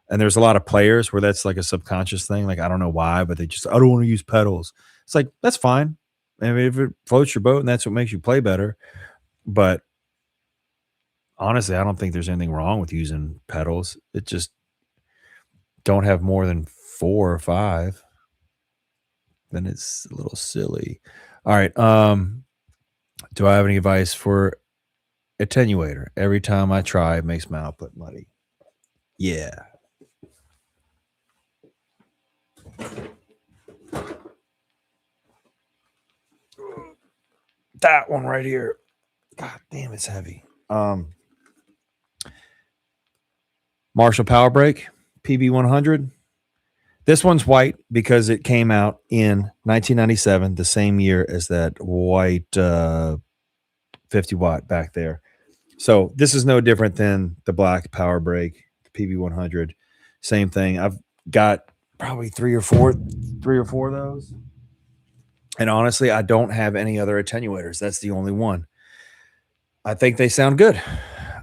And there's a lot of players where that's like a subconscious thing. Like, I don't know why, but I don't want to use pedals. It's like, that's fine. I mean, if it floats your boat and that's what makes you play better. But honestly, I don't think there's anything wrong with using pedals. It just don't have more than 4 or 5. Then it's a little silly. All right. Do I have any advice for attenuator? Every time I try, it makes my output muddy. Yeah. That one right here. God damn, it's heavy. Marshall Power Brake PB100. This one's white because it came out in 1997, the same year as that white 50 watt back there. So this is no different than the black Power Brake, the PB100. Same thing. I've got probably three or four of those. And honestly, I don't have any other attenuators. That's the only one. I think they sound good.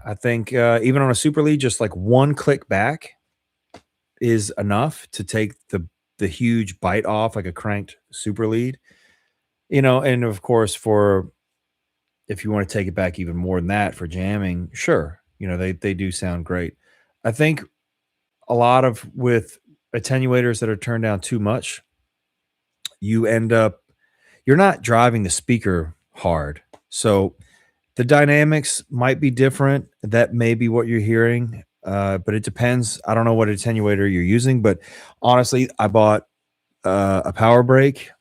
I think even on a super lead, just like one click back is enough to take the huge bite off like a cranked super lead. And of course, for if you want to take it back even more than that for jamming, sure, they do sound great. I think a lot of with attenuators that are turned down too much, you're not driving the speaker hard. So the dynamics might be different. That may be what you're hearing, but it depends. I don't know what attenuator you're using, but honestly, I bought a Power Brake,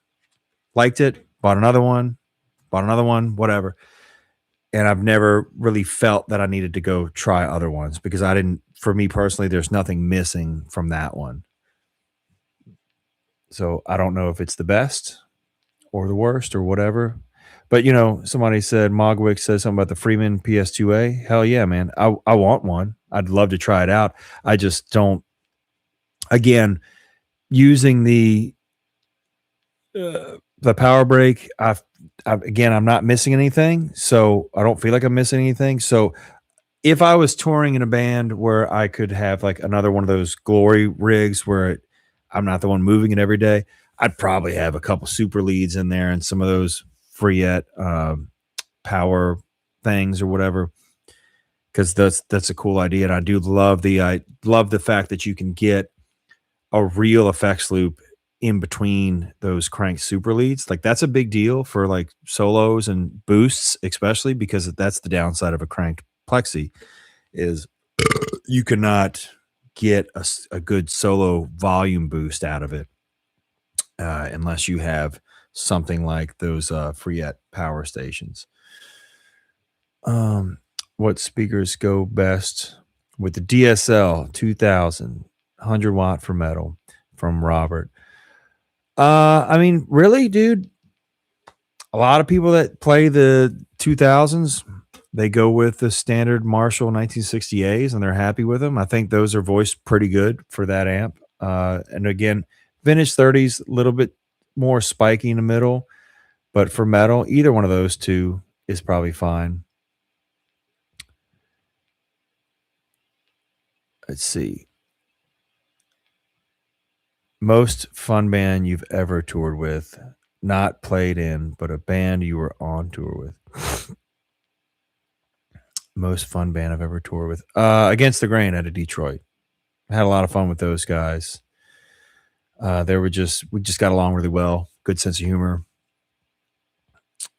liked it, bought another one, whatever. And I've never really felt that I needed to go try other ones because for me personally, there's nothing missing from that one. So I don't know if it's the best or the worst or whatever. But somebody said Mogwick says something about the Freeman PS2A. Hell yeah, man. I want one. I'd love to try it out. I just don't. Again, using the Power Brake, I'm not missing anything, so I don't feel like I'm missing anything. So if I was touring in a band where I could have like another one of those glory rigs where I'm not the one moving it every day, I'd probably have a couple super leads in there and some of those Freette power things or whatever, because that's a cool idea. And I love the fact that you can get a real effects loop in between those crank super leads. Like that's a big deal for like solos and boosts, especially because that's the downside of a cranked plexi is you cannot get a good solo volume boost out of it unless you have something like those Freette power stations. What speakers go best with the DSL 2000 100 watt for metal from Robert? I mean, really, dude, a lot of people that play the 2000s, they go with the standard Marshall 1960As and they're happy with them. I think those are voiced pretty good for that amp. And again, vintage 30s, a little bit more spiky in the middle, but for metal, either one of those two is probably fine. Let's see. Most fun band you've ever toured with, not played in, but a band you were on tour with. Most fun band I've ever toured with. Against the Grain out of Detroit. I had a lot of fun with those guys. We just got along really well. Good sense of humor.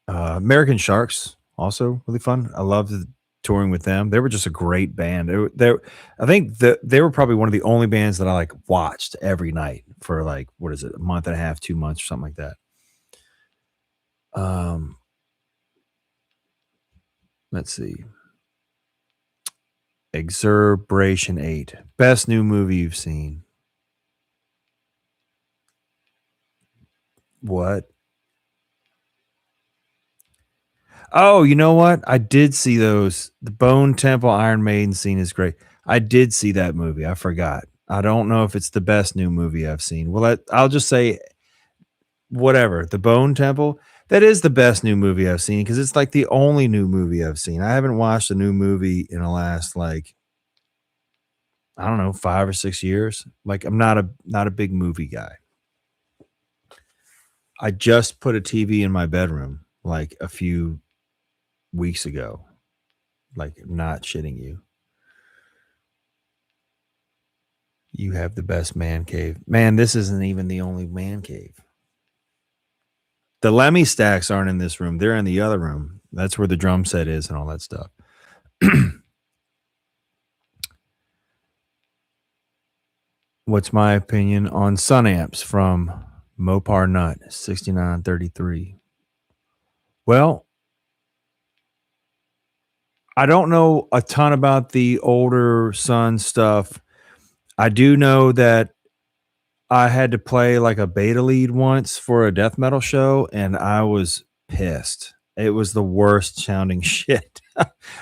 American Sharks, also really fun. I loved touring with them. They were just a great band. I think they were probably one of the only bands that I like watched every night for like, what is it, a month and a half, 2 months or something like that. Let's see. Exurberation 8. Best new movie you've seen. What? Oh, you know what? I did see those. The Bone Temple Iron Maiden scene is great. I did see that movie. I forgot. I don't know if it's the best new movie I've seen. Well, I'll just say whatever. The Bone Temple, that is the best new movie I've seen because it's like the only new movie I've seen. I haven't watched a new movie in the last like I don't know, 5 or 6 years. Like I'm not a big movie guy. I just put a TV in my bedroom like a few weeks ago. Like not shitting you. You have the best man cave. Man, this isn't even the only man cave. The Lemmy stacks aren't in this room. They're in the other room. That's where the drum set is and all that stuff. What's my opinion on Sun amps from Mopar Nut 6933? Well, I don't know a ton about the older Sun stuff. I do know that I had to play like a beta lead once for a death metal show, and I was pissed. It was the worst sounding shit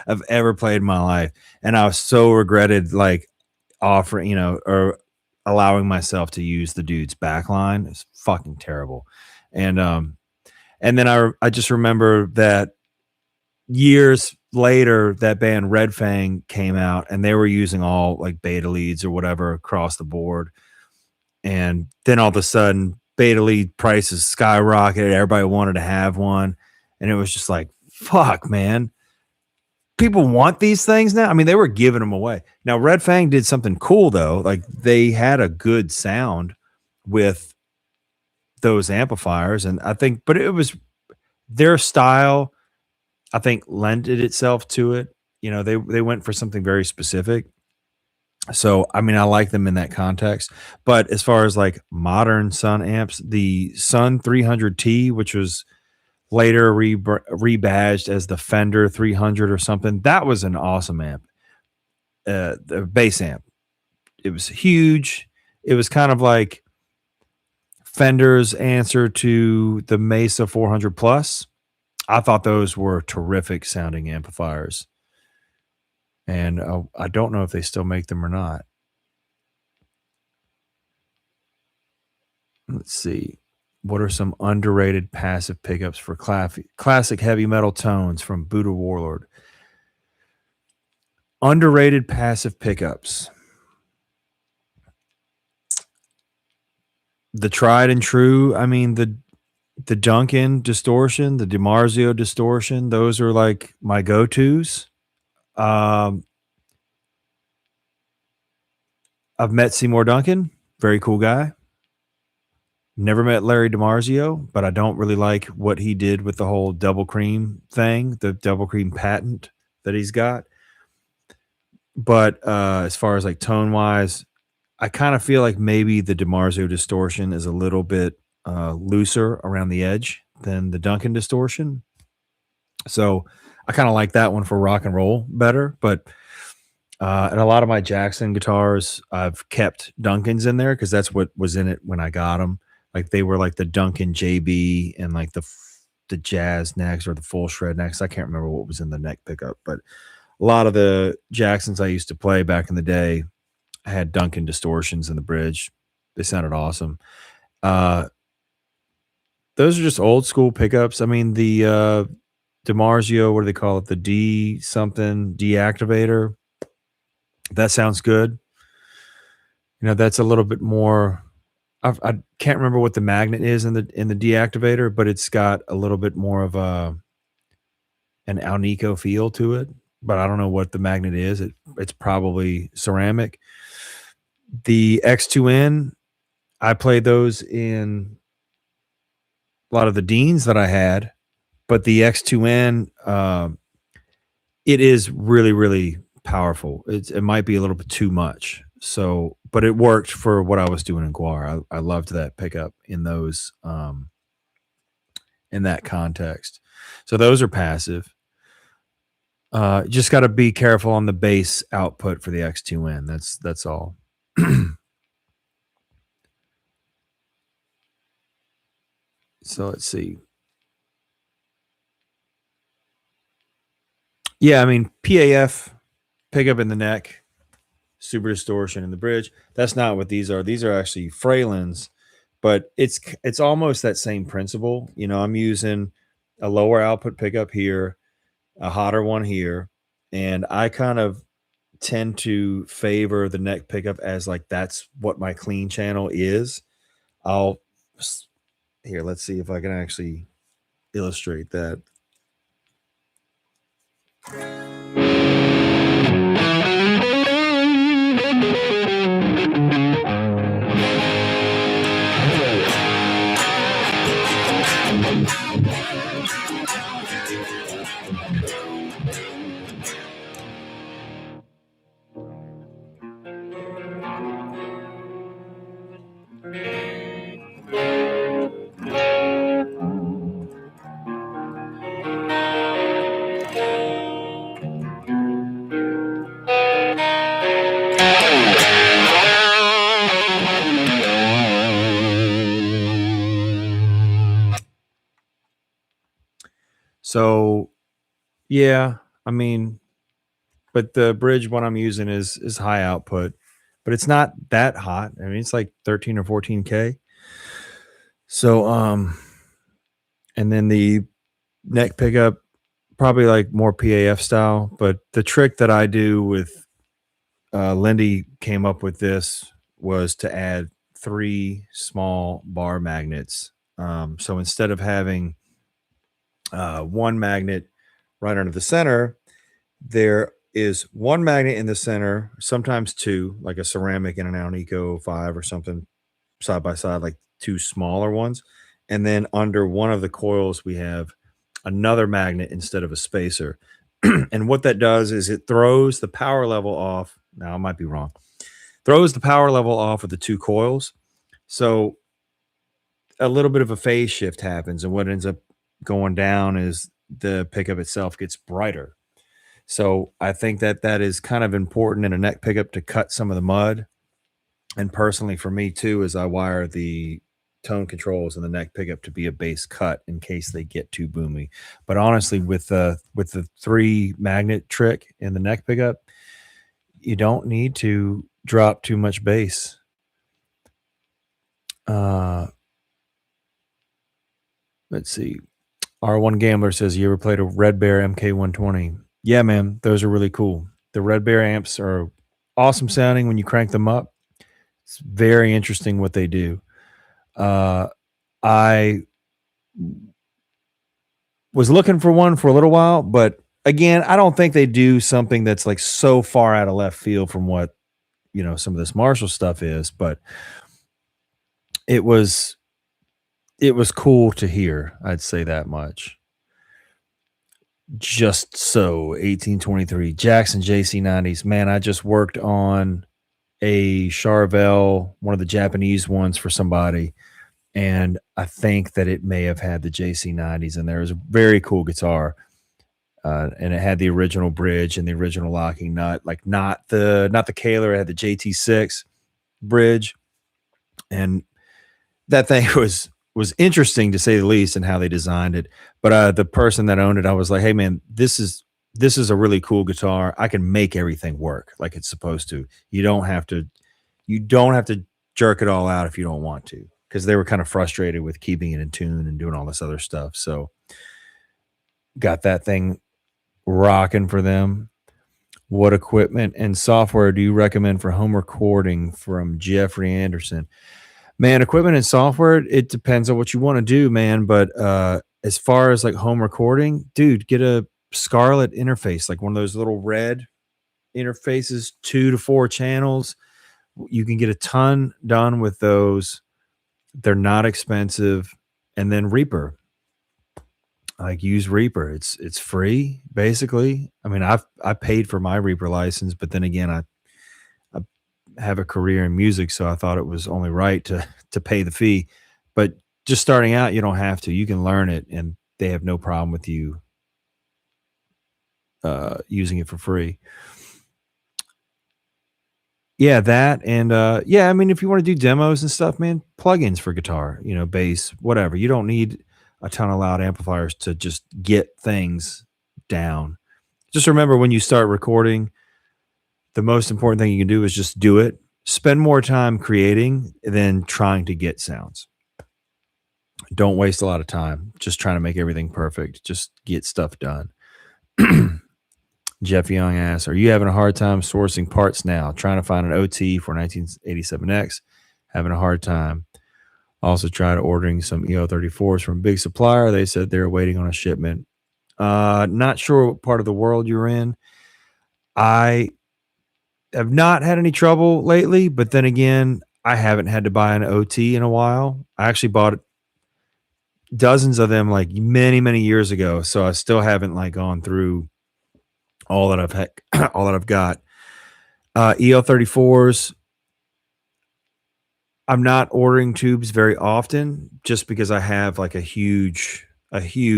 I've ever played in my life. And I was so regretted like offering, or allowing myself to use the dude's backline. It's fucking terrible. And and then I just remember that years later that band Red Fang came out and they were using all like beta leads or whatever across the board. And then all of a sudden, beta lead prices skyrocketed. Everybody wanted to have one. And it was just like, fuck, man. People want these things now. I mean, they were giving them away. Now, Red Fang did something cool, though. Like, they had a good sound with those amplifiers. And I think, but it was their style, I think, lended itself to it. They went for something very specific. So, I mean, I like them in that context. But as far as like modern Sun amps, the Sun 300T, which was later rebadged as the Fender 300 or something, that was an awesome amp. The bass amp, it was huge. It was kind of like Fender's answer to the Mesa 400 Plus. I thought those were terrific sounding amplifiers. And I don't know if they still make them or not. Let's see. What are some underrated passive pickups for classic heavy metal tones from Buddha Warlord? Underrated passive pickups. The tried and true. I mean, the Duncan distortion, the DiMarzio distortion. Those are like my go-tos. I've met Seymour Duncan. Very cool guy. Never met Larry DiMarzio, but I don't really like what he did with the whole double cream thing, the double cream patent that he's got. But as far as like tone wise, I kind of feel like maybe the DiMarzio distortion is a little bit looser around the edge than the Duncan distortion. So I kind of like that one for rock and roll better. But and a lot of my Jackson guitars, I've kept Duncans in there because that's what was in it when I got them. Like they were like the Duncan JB and like the Jazz necks or the full shred necks. I can't remember what was in the neck pickup, but a lot of the Jacksons I used to play back in the day had Duncan distortions in the bridge. They sounded awesome. Those are just old school pickups. I mean, the DiMarzio, what do they call it? The D something deactivator. That sounds good. That's a little bit more. I can't remember what the magnet is in the deactivator, but it's got a little bit more of an Alnico feel to it. But I don't know what the magnet is. It's probably ceramic. The X2N, I played those in a lot of the Deans that I had, but the X2N, it is really, really powerful. It might be a little bit too much. So, but it worked for what I was doing in Gwar. I loved that pickup in those, in that context. So those are passive. Just got to be careful on the bass output for the X2N. That's all. So let's see. Yeah, I mean, PAF, pickup in the neck, super distortion in the bridge. That's not what these are. These are actually Fralins, but it's almost that same principle. I'm using a lower output pickup here, a hotter one here, and I kind of tend to favor the neck pickup as like that's what my clean channel is. I'll here, let's see if I can actually illustrate that. So yeah, I mean, but the bridge one I'm using is high output, but it's not that hot. I mean, it's like 13 or 14K. So and then the neck pickup, probably like more PAF style. But the trick that I do with Lindy came up with this was to add three small bar magnets. So instead of having one magnet right under the center, there is one magnet in the center, sometimes two, like a ceramic and an Alnico 5 or something side by side, like two smaller ones. And then under one of the coils, we have another magnet instead of a spacer. And what that does is it throws the power level off. Now, I might be wrong. Throws the power level off of the two coils. So a little bit of a phase shift happens. And what ends up going down is the pickup itself gets brighter. So I think that that is kind of important in a neck pickup to cut some of the mud. And personally, for me too, is I wire the tone controls in the neck pickup to be a bass cut in case they get too boomy. But honestly, with the three magnet trick in the neck pickup, you don't need to drop too much bass. Uh, let's see. R1 Gambler says, "You ever played a Red Bear MK120?" Yeah, man, those are really cool. The Red Bear amps are awesome sounding when you crank them up. It's very interesting what they do. Uh, I was looking for one for a little while, but again, I don't think they do something that's like so far out of left field from what some of this Marshall stuff is. But it was it was cool to hear. I'd say that much. Just so 1823 Jackson JC90s. Man, I just worked on a Charvel, one of the Japanese ones for somebody, and I think that it may have had the JC90s in there. It was a very cool guitar, and it had the original bridge and the original locking nut, like not the Kaler. It had the JT6 bridge, and that thing was interesting to say the least, and how they designed it. But the person that owned it, I was like, "Hey, man, this is a really cool guitar. I can make everything work like it's supposed to. You don't have to jerk it all out if you don't want to." Because they were kind of frustrated with keeping it in tune and doing all this other stuff. So got that thing rocking for them. What equipment and software do you recommend for home recording? From Jeffrey Anderson. Man, equipment and software, it depends on what you want to do, man. But as far as like home recording, dude, get a Scarlett interface, like one of those little red interfaces, 2 to 4 channels. You can get a ton done with those. They're not expensive. And then Reaper, like use Reaper. It's free basically. I mean, I paid for my Reaper license, but then again, I have a career in music, so I thought it was only right to pay the fee. But just starting out, you don't have to. You can learn it, and they have no problem with you using it for free. Yeah, that and yeah, I mean, if you want to do demos and stuff, man, plugins for guitar, bass, whatever. You don't need a ton of loud amplifiers to just get things down. Just remember, when you start recording, the most important thing you can do is just do it. Spend more time creating than trying to get sounds. Don't waste a lot of time just trying to make everything perfect. Just get stuff done. Jeff Young asks, "Are you having a hard time sourcing parts now? Trying to find an OT for 1987X. Having a hard time. Also tried ordering some EO34s from a big supplier. They said they're waiting on a shipment. Not sure what part of the world you're in. I have not had any trouble lately, but then again, I haven't had to buy an OT in a while. I actually bought dozens of them like many, many years ago. So I still haven't like gone through all that I've had, all that I've got. EL34s. I'm not ordering tubes very often just because I have like a huge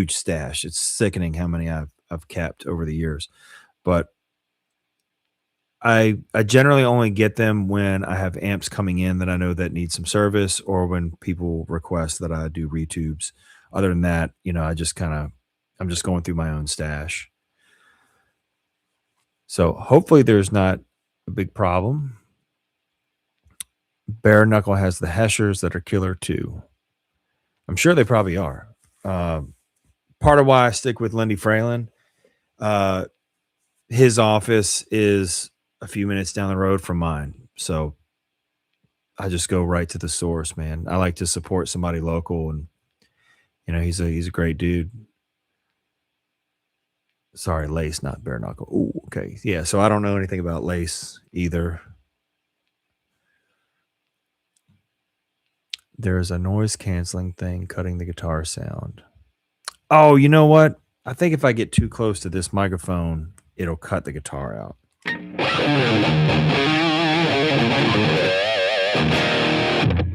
stash. It's sickening how many I've kept over the years. But I generally only get them when I have amps coming in that I know that need some service, or when people request that I do retubes. Other than that, I just kind of I'm just going through my own stash. So hopefully there's not a big problem. Bare Knuckle has the Heschers that are killer too. I'm sure they probably are. Part of why I stick with Lindy Fralin, his office is a few minutes down the road from mine. So I just go right to the source, man. I like to support somebody local, and he's a great dude. Sorry, Lace, not Bare Knuckle. Ooh, okay. Yeah, so I don't know anything about Lace either. There's a noise canceling thing cutting the guitar sound. Oh, you know what? I think if I get too close to this microphone, it'll cut the guitar out.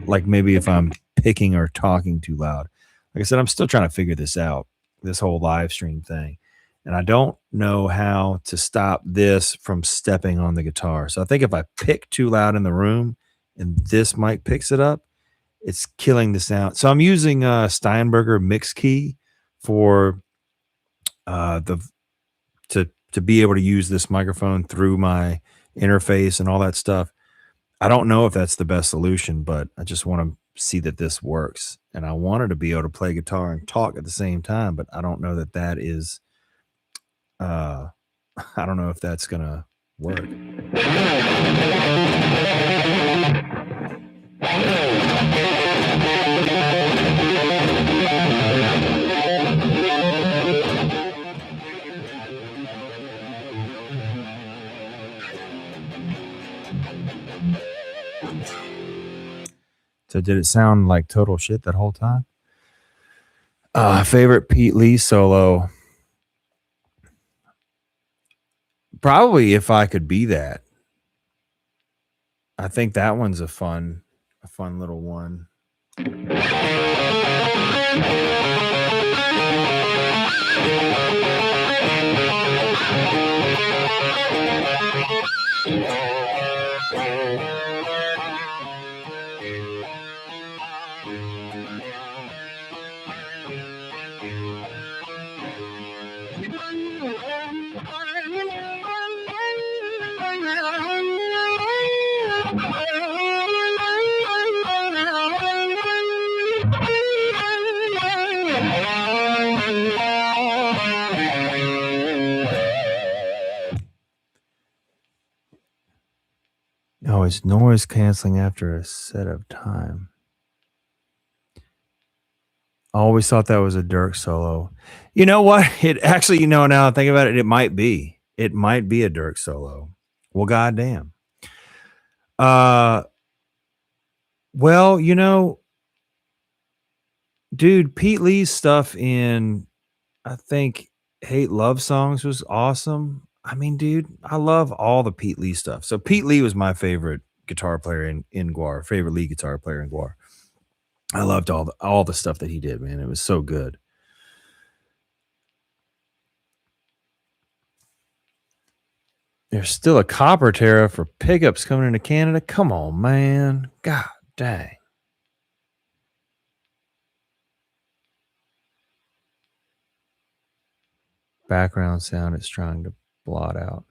Like maybe if I'm picking or talking too loud. Like I said, I'm still trying to figure this out, this whole live stream thing. And I don't know how to stop this from stepping on the guitar. So I think if I pick too loud in the room and this mic picks it up, it's killing the sound. So I'm using Steinberger mix key for to be able to use this microphone through my interface and all that stuff. I don't know if that's the best solution, but I just want to see that this works. And I wanted to be able to play guitar and talk at the same time, but I don't know that that is I don't know if that's gonna work. So did it sound like total shit that whole time? Favorite Pete Lee solo? Probably If I Could Be That. I think that one's a fun little one. Oh, it's noise canceling after a set of time. I always thought that was a Dirk solo. You know what? It actually, now I think about it, it might be. It might be a Dirk solo. Well, goddamn. Well, dude, Pete Lee's stuff in, I think, Hate Love Songs was awesome. I mean, dude, I love all the Pete Lee stuff. So Pete Lee was my favorite guitar player in Gwar, favorite lead guitar player in Gwar. I loved all the stuff that he did, man. It was so good. There's still a copper tariff for pickups coming into Canada. Come on, man. God dang. Background sound it's trying to blot out.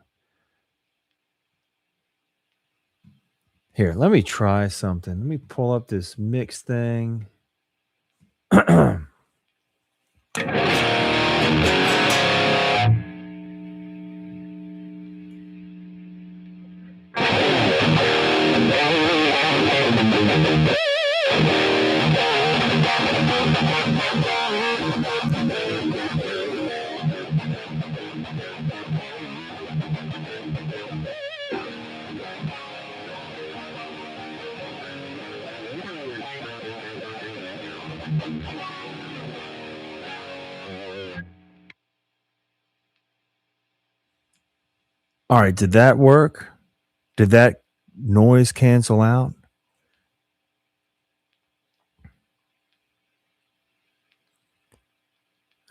Here, let me try something. Let me pull up this mix thing. All right, did that work? Did that noise cancel out?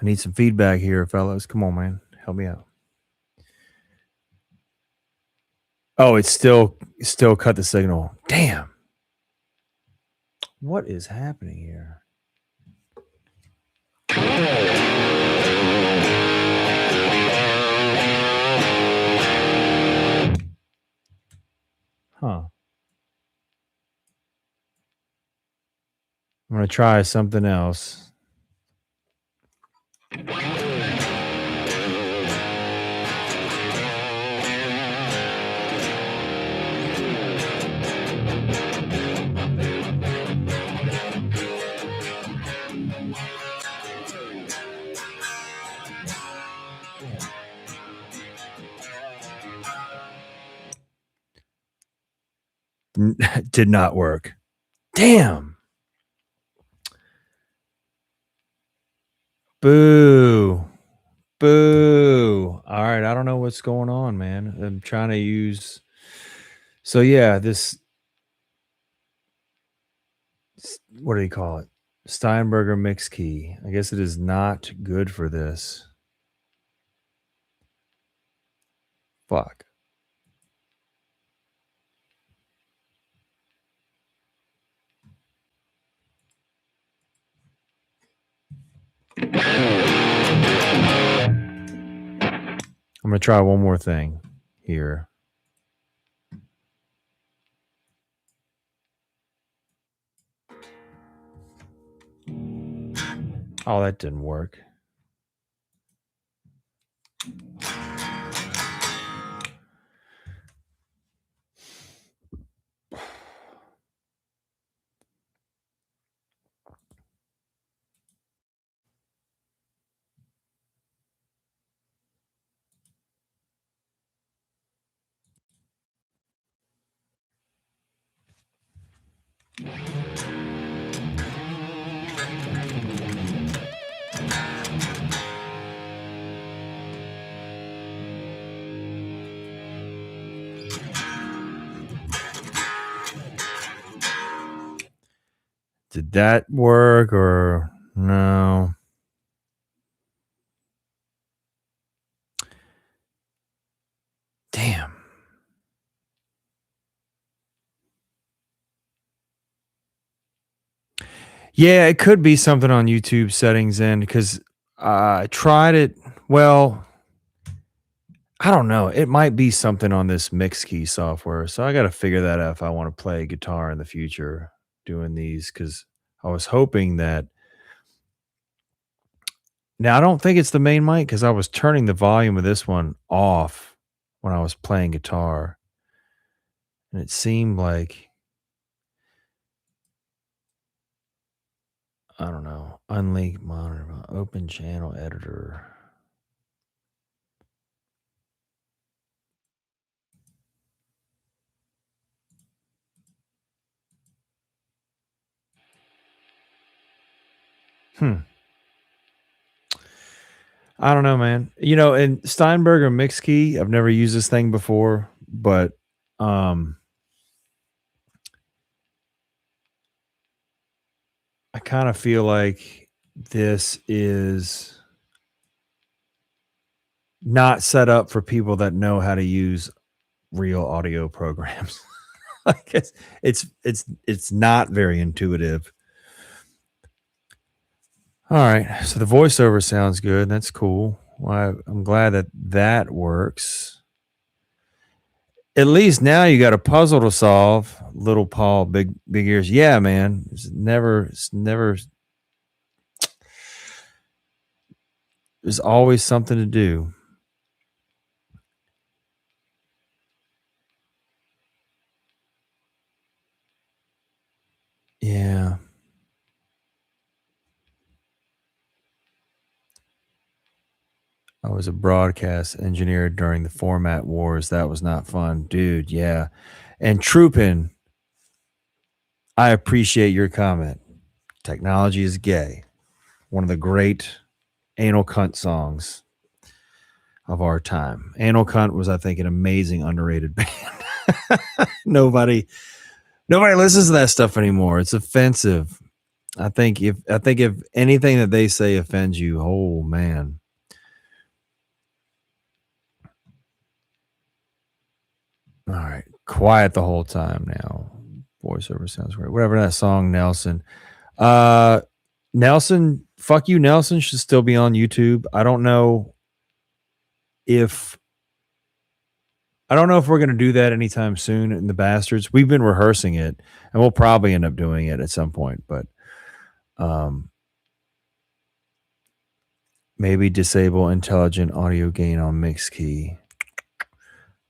I need some feedback here, fellas. Come on, man. Help me out. Oh, it's still cut the signal. Damn. What is happening here? gonna try something else. Did not work. Damn. Boo. Boo. All right. I don't know what's going on, man. I'm trying to use. So, yeah, what do you call it? Steinberger mix key. I guess it is not good for this. Fuck. I'm going to try one more thing here. Oh, that didn't work. Did that work or no? Damn. Yeah, it could be something on YouTube settings end because I tried it. Well, I don't know. It might be something on this mix key software. So I got to figure that out if I want to play guitar in the future doing these because I was hoping that. Now, I don't think it's the main mic because I was turning the volume of this one off when I was playing guitar. And it seemed like, I don't know, unlink monitor, open channel editor. I don't know, man. You know, and Steinberger mix key, I've never used this thing before, but I kind of feel like this is not set up for people that know how to use real audio programs. I guess it's not very intuitive. All right, so the voiceover sounds good. That's cool. Well, I'm glad that that works. At least now you got a puzzle to solve. Little Paul, big ears. Yeah, man. There's always something to do. Yeah. I was a broadcast engineer during the format wars. That was not fun, dude. Yeah. And Troopin, I appreciate your comment. Technology is gay. One of the great anal cunt songs of our time. Anal cunt was, I think, an amazing underrated band. Nobody listens to that stuff anymore. It's offensive. I think if anything that they say offends you, oh man. All right. Quiet the whole time now. Voiceover sounds great. Whatever that song, Nelson. Nelson, fuck you, Nelson should still be on YouTube. I don't know if we're going to do that anytime soon in the Bastards. We've been rehearsing it and we'll probably end up doing it at some point, but Maybe disable intelligent audio gain on mix key.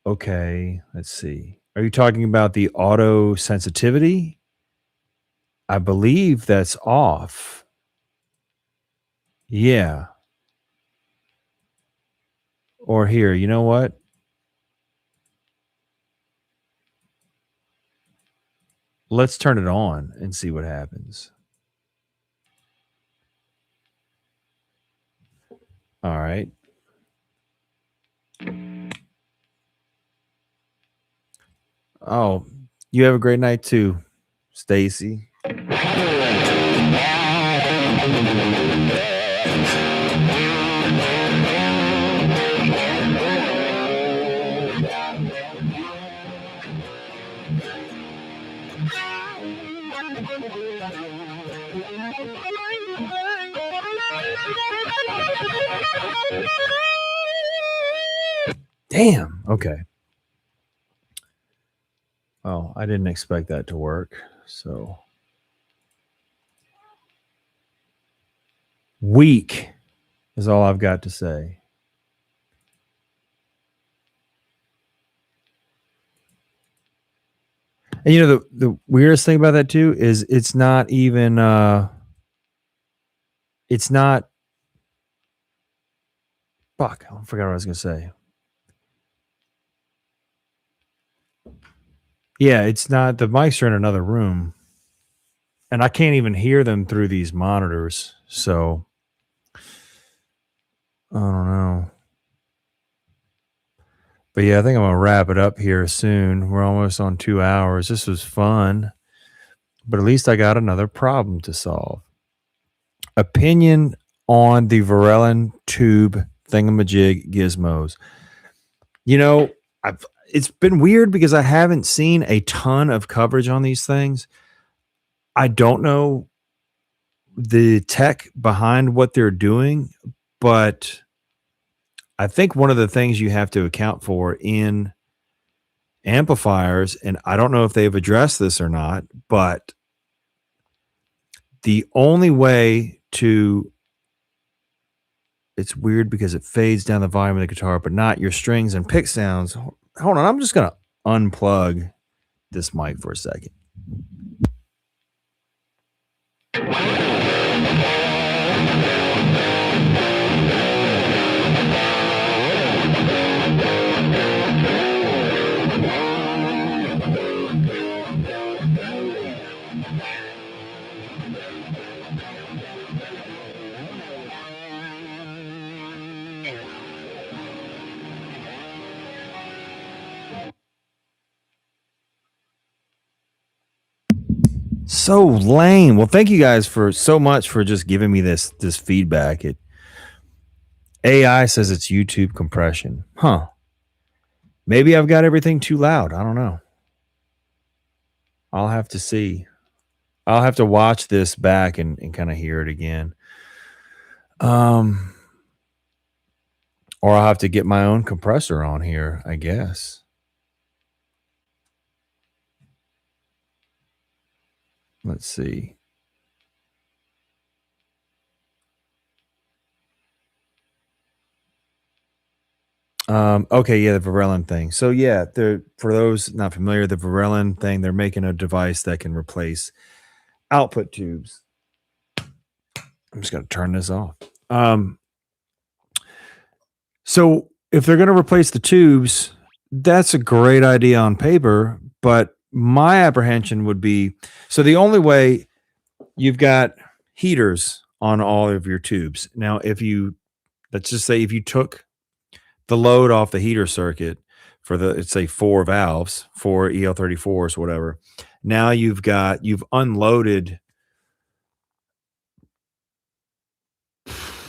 Okay, let's see. Are you talking about the auto sensitivity? I believe that's off. Yeah. Or here, you know what? Let's turn it on and see what happens. All right. Oh, you have a great night too, Stacy. Damn. Okay. Oh, I didn't expect that to work. So weak is all I've got to say. And you know the weirdest thing about that too is it's not even it's not fuck, I forgot what I was gonna say. Yeah, it's not the mics are in another room. And I can't even hear them through these monitors. So I don't know. But yeah, I think I'm gonna wrap it up here soon. We're almost on 2 hours. This was fun, but at least I got another problem to solve. Opinion on the Varellin tube thingamajig gizmos. You know, it's been weird because I haven't seen a ton of coverage on these things. I don't know the tech behind what they're doing, but I think one of the things you have to account for in amplifiers, and I don't know if they've addressed this or not, but the only way to it's weird because it fades down the volume of the guitar, but not your strings and pick sounds. Hold on, I'm just gonna unplug this mic for a second. So lame. Well, thank you guys for so much for just giving me this feedback. AI says it's YouTube compression. Huh. Maybe I've got everything too loud. I don't know. I'll have to see. I'll have to watch this back and kind of hear it again. Or I'll have to get my own compressor on here, I guess. Let's see. Okay, yeah, the Varellin thing. So yeah, for those not familiar, the Varellin thing, they're making a device that can replace output tubes. I'm just gonna turn this off. So if they're gonna replace the tubes, that's a great idea on paper, but my apprehension would be so the only way you've got heaters on all of your tubes. Now, if you let's just say if you took the load off the heater circuit for the let's say 4 valves, 4 EL34s, whatever. Now you've unloaded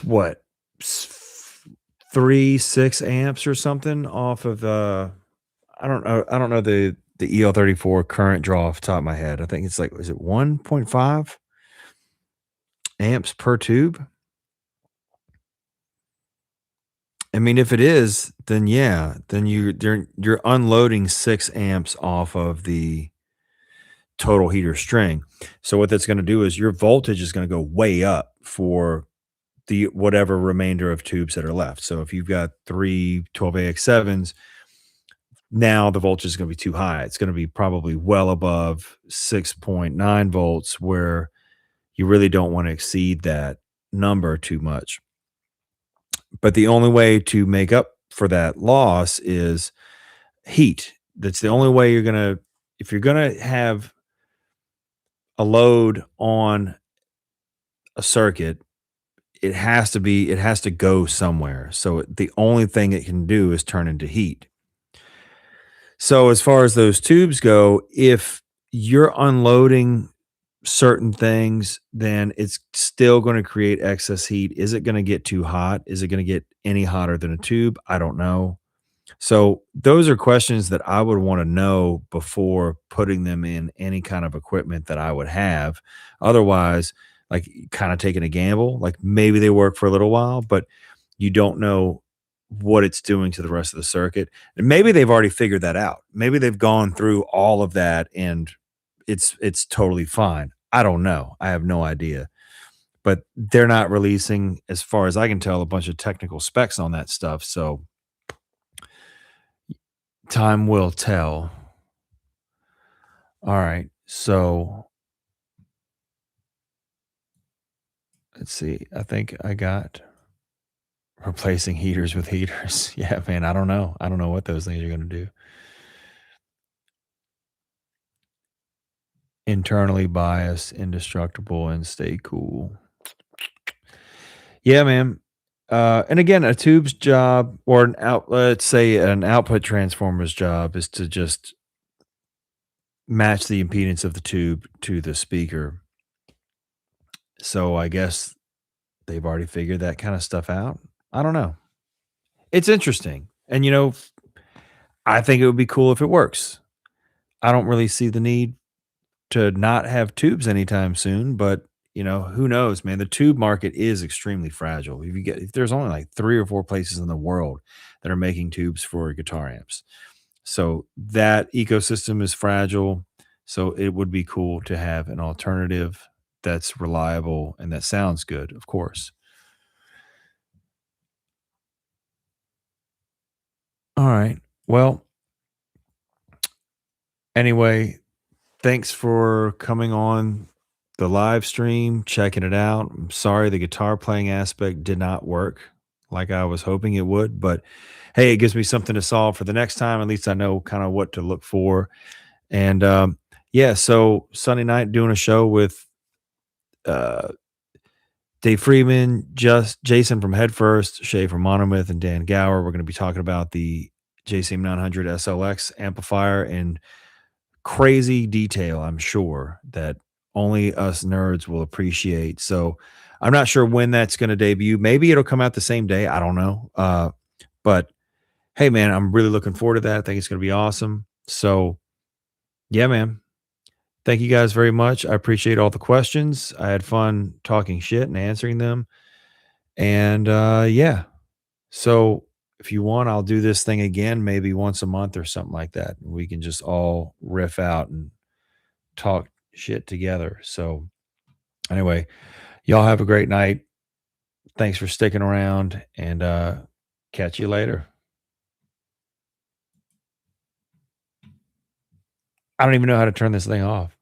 what 6 amps or something off of the I don't know the EL34 current draw off the top of my head. I think it's like is it 1.5 amps per tube? I mean, if it is, then yeah, then you're unloading 6 amps off of the total heater string. So what that's going to do is your voltage is going to go way up for the whatever remainder of tubes that are left. So if you've got three 12AX7s, now the voltage is going to be too high. It's going to be probably well above 6.9 volts, where you really don't want to exceed that number too much. But the only way to make up for that loss is heat. That's the only way you're going to, if you're going to have a load on a circuit, it has to go somewhere. So the only thing it can do is turn into heat. So as far as those tubes go, if you're unloading certain things, then it's still going to create excess heat. Is it going to get too hot? Is it going to get any hotter than a tube? I don't know. So those are questions that I would want to know before putting them in any kind of equipment that I would have. Otherwise, like kind of taking a gamble, like maybe they work for a little while, but you don't know what it's doing to the rest of the circuit. And maybe they've already figured that out. Maybe they've gone through all of that and it's totally fine. I don't know. I have no idea. But they're not releasing, as far as I can tell, a bunch of technical specs on that stuff. So time will tell. All right. So let's see. I think I got replacing heaters with heaters. Yeah, man. I don't know. I don't know what those things are going to do. Internally biased, indestructible, and stay cool. Yeah, man. And again, a tube's job or an out, let's say an output transformer's job is to just match the impedance of the tube to the speaker. So I guess they've already figured that kind of stuff out. I don't know. It's interesting. And, I think it would be cool if it works. I don't really see the need to not have tubes anytime soon, but who knows, man? The tube market is extremely fragile. If there's only like 3 or 4 places in the world that are making tubes for guitar amps. So that ecosystem is fragile. So it would be cool to have an alternative that's reliable and that sounds good, of course. All right. Well, anyway, thanks for coming on the live stream, checking it out. I'm sorry the guitar playing aspect did not work like I was hoping it would, but hey, it gives me something to solve for the next time. At least I know kind of what to look for. And yeah, so Sunday night doing a show with uh, Dave Freeman, just Jason from Headfirst, Shay from Monomyth, and Dan Gower. We're going to be talking about the JCM900 SLX amplifier and crazy detail, I'm sure, that only us nerds will appreciate. So I'm not sure when that's going to debut. Maybe it'll come out the same day. I don't know. But hey, man, I'm really looking forward to that. I think it's going to be awesome. So yeah, man. Thank you guys very much. I appreciate all the questions. I had fun talking shit and answering them. And yeah. So if you want, I'll do this thing again, maybe once a month or something like that. We can just all riff out and talk shit together. So anyway, y'all have a great night. Thanks for sticking around and catch you later. I don't even know how to turn this thing off.